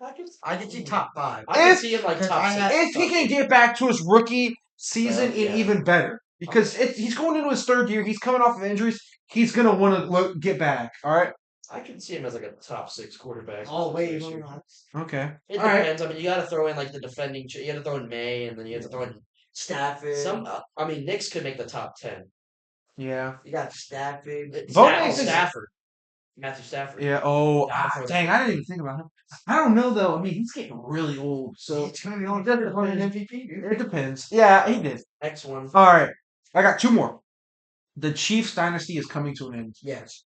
I can see top 5. I can If- see him like because top I 6. had- If he can get back to his rookie season Yeah. and even better, because he's going into his 3rd year, he's coming off of injuries, he's gonna want to get back. All right. I can see him as like a top 6 quarterback. Oh, wait, this hold year. on. Okay. It All right. depends. I mean, you got to throw in like the defending. You got to throw in May, and then you have to throw in Stafford. some. I mean, Knicks could make the top 10. Yeah. You got Stafford. Bo Matthew Nix is- Stafford. Matthew Stafford. Yeah. Oh, Yeah, for- dang! I didn't even think about him. I don't know though. I mean, he's getting really old, so It's going to be on the one MVP. Dude. it depends. Yeah, he did. Next one. All right. I got 2 more. The Chiefs dynasty is coming to an end. Yes.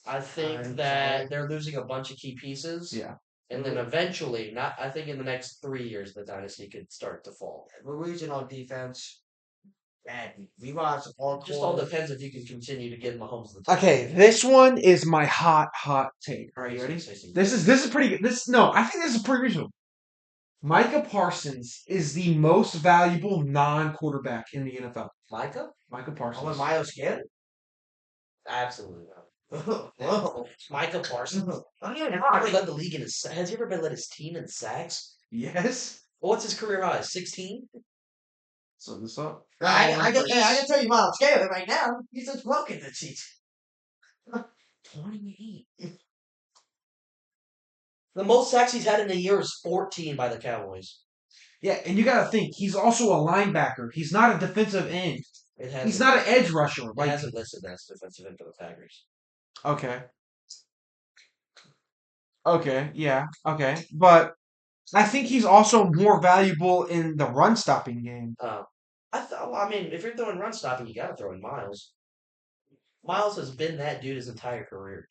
I think I'm that sorry. they're losing a bunch of key pieces. Yeah. And then eventually, not I think in the next 3 years, the dynasty could start to fall. We're losing on defense. Bad. We lost all It just all depends if you can continue to get Mahomes the Okay, this one is my hot take. All right, you ready? Say some- This is pretty good. I think this is pretty reasonable. Micah Parsons is the most valuable non-quarterback in the NFL. Micah? Micah Oh, Parsons. and Miles Garrett? Absolutely not. Whoa. Micah Parsons. I don't even Has he ever led the league in his? Has he ever led his team in sacks? Yes. Well, what's his career high? 16. So this up. I can tell you Miles Garrett right now. He's just broken the season. 28. The most sacks he's had in a year is 14 by the Cowboys. Yeah, and you got to think he's also a linebacker. He's not a defensive end. It hasn't, He's not an edge rusher. It Like hasn't listed as defensive end for the Packers. okay. Okay, yeah, okay, but I think he's also more valuable in the run stopping game. Well, I mean, if you're throwing run stopping, you got to throw in Miles. Miles has been that dude his entire career.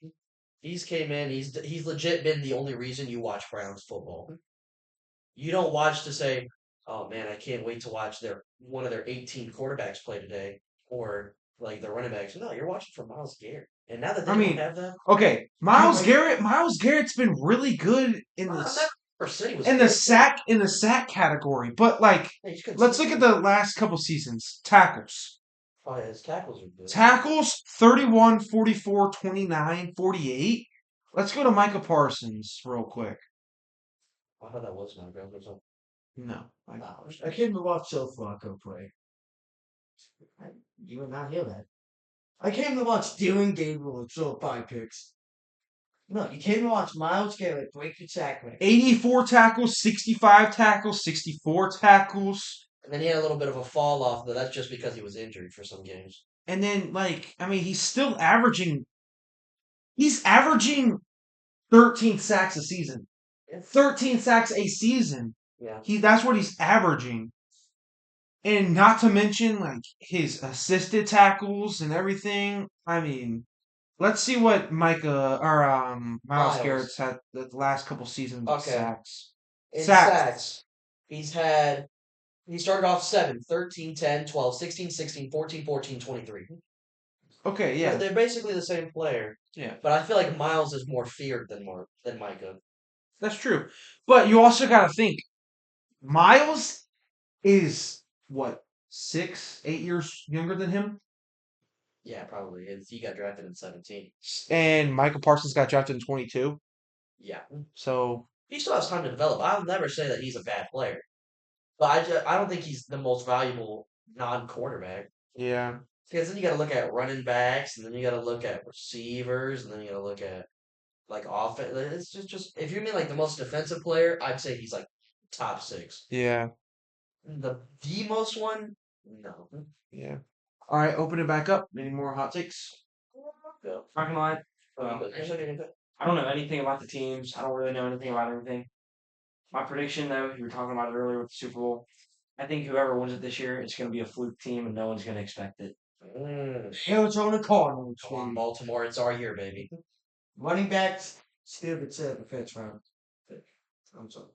He's came in. He's legit been the only reason you watch Browns football. You don't watch to say, "Oh man, I can't wait to watch their one of their 18 quarterbacks play today," or like the running backs. No, you're watching for Miles Garrett. And now that I they don't mean, have that, okay, Can't wait. Miles Garrett's been really good I've never said he was in the good. sack category, but like, Yeah, he's let's look at consistent. the last couple seasons. Tackles. Oh yeah, his tackles are good. Tackles 31, 44, 29, 48. Let's go to Micah Parsons real quick. I thought that was not good. No. I came to watch Joe Flacco play. You would not hear that. I came to watch Dylan Gabriel throw 5 picks. No, you came to watch Miles Garrett break the sack record. 84 tackles, 65 tackles, 64 tackles. And then he had a little bit of a fall off, but that's just because he was injured for some games. And then, like, I mean, he's averaging 13 sacks a season. 13 sacks a season. Yeah. That's what he's averaging. And not to mention, like, his assisted tackles and everything. I mean, let's see what Miles Miles. Garrett's had the last couple seasons of Okay. sacks. In Sacks. sacks, he started off 7, 13, 10, 12, 16, 16, 14, 14, 23. Okay, yeah. They're basically the same player. Yeah. But I feel like Miles is more feared than Micah. That's true. But you also got to think, Miles is, what, 6, 8 years younger than him? Yeah, probably. He got drafted in 17. And Michael Parsons got drafted in 22. Yeah. So, He still has time to develop. I'll never say that he's a bad player. But I don't think he's the most valuable non-quarterback. yeah. Because then you got to look at running backs, and then you got to look at receivers, and then you got to look at like offense. It's just if you mean like the most defensive player, I'd say he's like top 6. Yeah. The most one, no. Yeah. All right, open it back up. Any more hot takes? Go. Not gonna lie, Okay. I don't know anything about the teams. I don't really know anything about everything. My prediction, though, you were talking about it earlier with the Super Bowl. I think whoever wins it this year, it's going to be a fluke team, and no one's going to expect it. Arizona Cardinals. Come on, Baltimore, it's our year, baby. Running backs still considered the 5th round. I'm sorry.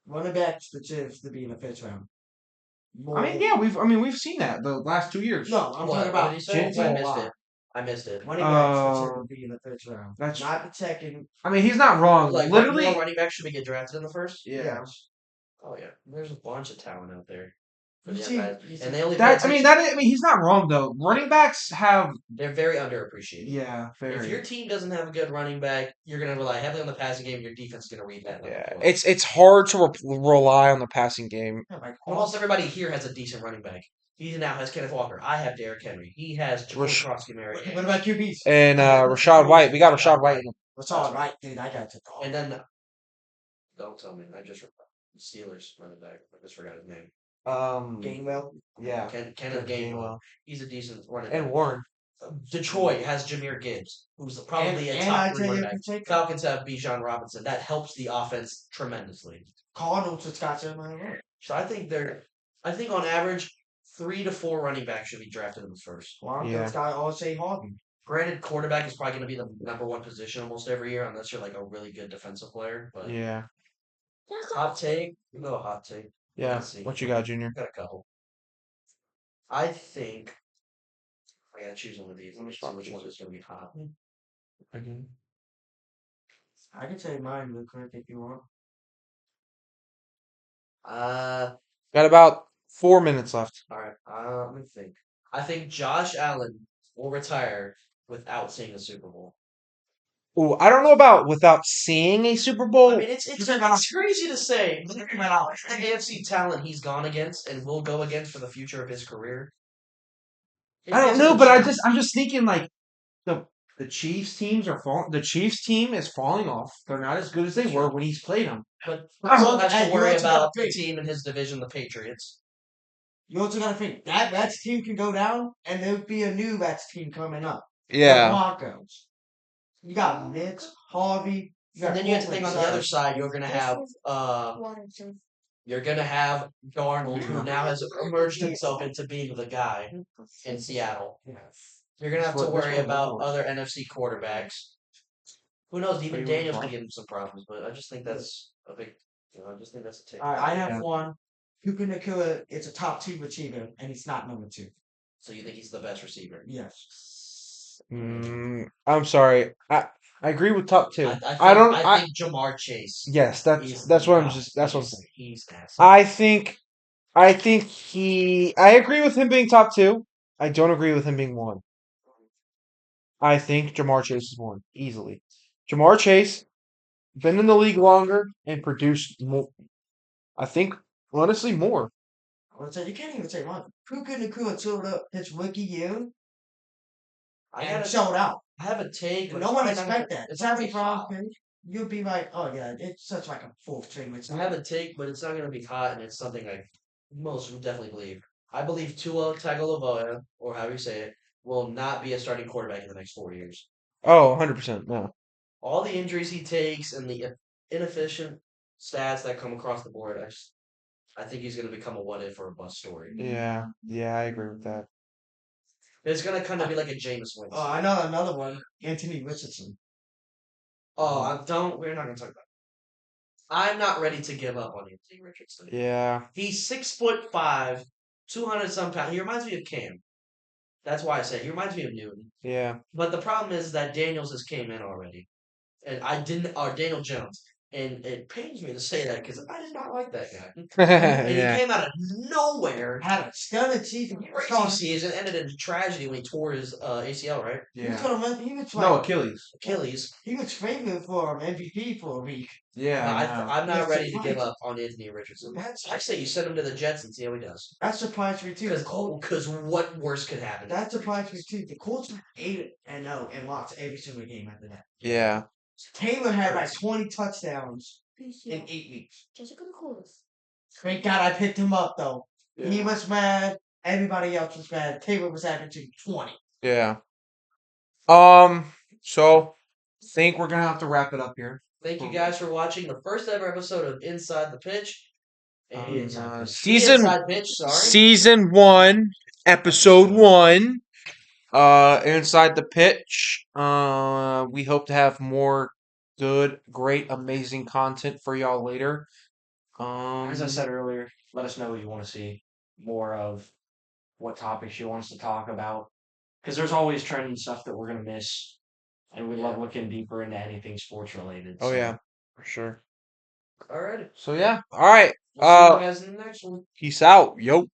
Running backs deserves to be in the 5th round. I mean, yeah, we've seen that the last 2 years. No, I'm What talking about did he say? Jimmy I missed it. Running backs deserve to be in the 5th round. That's Not the second. I mean, he's not wrong. Like, Literally, what running back should we get drafted in the first? yeah. Oh yeah, there's a bunch of talent out there. For You the see- NFL. you see- And they only. That I mean, he's not wrong though. Running backs have They're very underappreciated. yeah, If your very. team doesn't have a good running back, you're gonna rely heavily on the passing game. Your defense is gonna read that. Like a Yeah, book. it's hard to rely on the passing game. Almost everybody here has a decent running back. He now has Kenneth Walker. I have Derrick Henry. He has Rash- Jaquan What about QBs? And Rashad White, we got Rashad White. That's all right, dude. I got you. And then, don't tell me. I just Steelers running back. I just forgot his name. Gainwell. Yeah, Kenneth Gainwell. He's a decent running and back. Warren. Detroit has Jameer Gibbs, who's probably a and top I 3 tell running you, back. if you take Falcons have Bijan Robinson. That helps the offense tremendously. Cardinals with Scott Sherman. So I think on average, 3 to 4 running backs should be drafted in the first. Well, Yeah. this guy All-State Harden. Granted, quarterback is probably going to be the number 1 position almost every year, unless you're like a really good defensive player. But Yeah, hot take, you know, a hot take. yeah. Let's see. What you got, Junior? Got a couple. I think I gotta choose one of these. Let me see which one is going to be hot. I can tell you mine real quick if you want. Got about 4 minutes left. All right. Let me think. I think Josh Allen will retire without seeing a Super Bowl. Ooh, I don't know about without seeing a Super Bowl. I mean, it's crazy to say. Look at the AFC talent he's gone against and will go against for the future of his career. I don't know, but I'm just thinking like the Chiefs teams are falling. The Chiefs team is falling off. They're not as good as they were when he's played them. But Oh, still has hey, to you worry also about gotta the think. team in his division, the Patriots. You also got to think that Reds team can go down, and there'll be a new Reds team coming up. The Yeah, Broncos. You got Mitch, Harvey, You got And then you have to think on the other Copeland, side, you're gonna have Darnold, who now has emerged himself into being the guy in Seattle. You're gonna have to worry about other NFC quarterbacks. Who knows? Even Daniels could give him some problems, but I just think that's a big. I just think that's a take. All right, I have Yeah. one. Puka Nakua is a top 2 receiver, and he's not number 2. So you think he's the best receiver? Yes. I'm sorry. I agree with top 2. I think Jamar Chase. Yes, is that's the what I'm guy. just. That's what I'm saying. He's nasty. I think I agree with him being top 2. I don't agree with him being 1. I think Jamar Chase is 1 easily. Jamar Chase been in the league longer and produced more. I think honestly more. Well, so you can't even say one. Puka Nakua showed up his rookie year I and gotta showed out. I have a take. No one expect that. It's not Sammy gonna be hot. Crosby, you'd be like, oh yeah, it's such like a 4th string. I have a take, but it's not gonna be hot, and it's something I most would definitely believe. I believe Tua Tagovailoa, or however you say it, will not be a starting quarterback in the next 4 years. Oh, 100%. No. All the injuries he takes and the inefficient stats that come across the board, I think he's going to become a what if or a bust story. Yeah. Yeah, I agree with that. It's going to kind of be like a Jameis Winston. Oh, I know another one. Anthony Richardson. We're not going to talk about it. I'm not ready to give up on Anthony Richardson. Yeah. He's 6'5", 200 some pounds. He reminds me of Cam. That's why I say he reminds me of Newton. Yeah. But the problem is that Daniels has came in already. And I didn't, or Daniel Jones. And it pains me to say that because I did not like that guy. And Yeah. he came out of nowhere. Had a stunning season. Crazy season, ended in tragedy when he tore his ACL, right? He was like, No, Achilles. Achilles. he was favored for MVP for a week. Yeah. I'm not Yes, ready to it give was. up on Anthony Richardson. That's- I say you send him to the Jets and see how he does. That surprised me too. Because what worse could happen? That surprised me too. The Colts were 8-0 and lost every single game after that. Yeah. Taylor had like 20 touchdowns in 8 weeks. Thank God I picked him up though. He was mad. Everybody else was mad. Taylor was averaging 20. Yeah. So think we're gonna have to wrap it up here. Thank you guys for watching the first ever episode of Inside the Pitch. Season Inside Pitch, sorry. Season 1, Episode 1. Inside the Pitch. We hope to have more good, great, amazing content for y'all later. As I said earlier, let us know what you want to see more of, what topics you want us to talk about. Because there's always trending stuff that we're going to miss. And we love looking deeper into anything sports related. Oh so. yeah, for sure. Alrighty. So yeah, all right. We'll see you guys in the next one. Peace out, yo.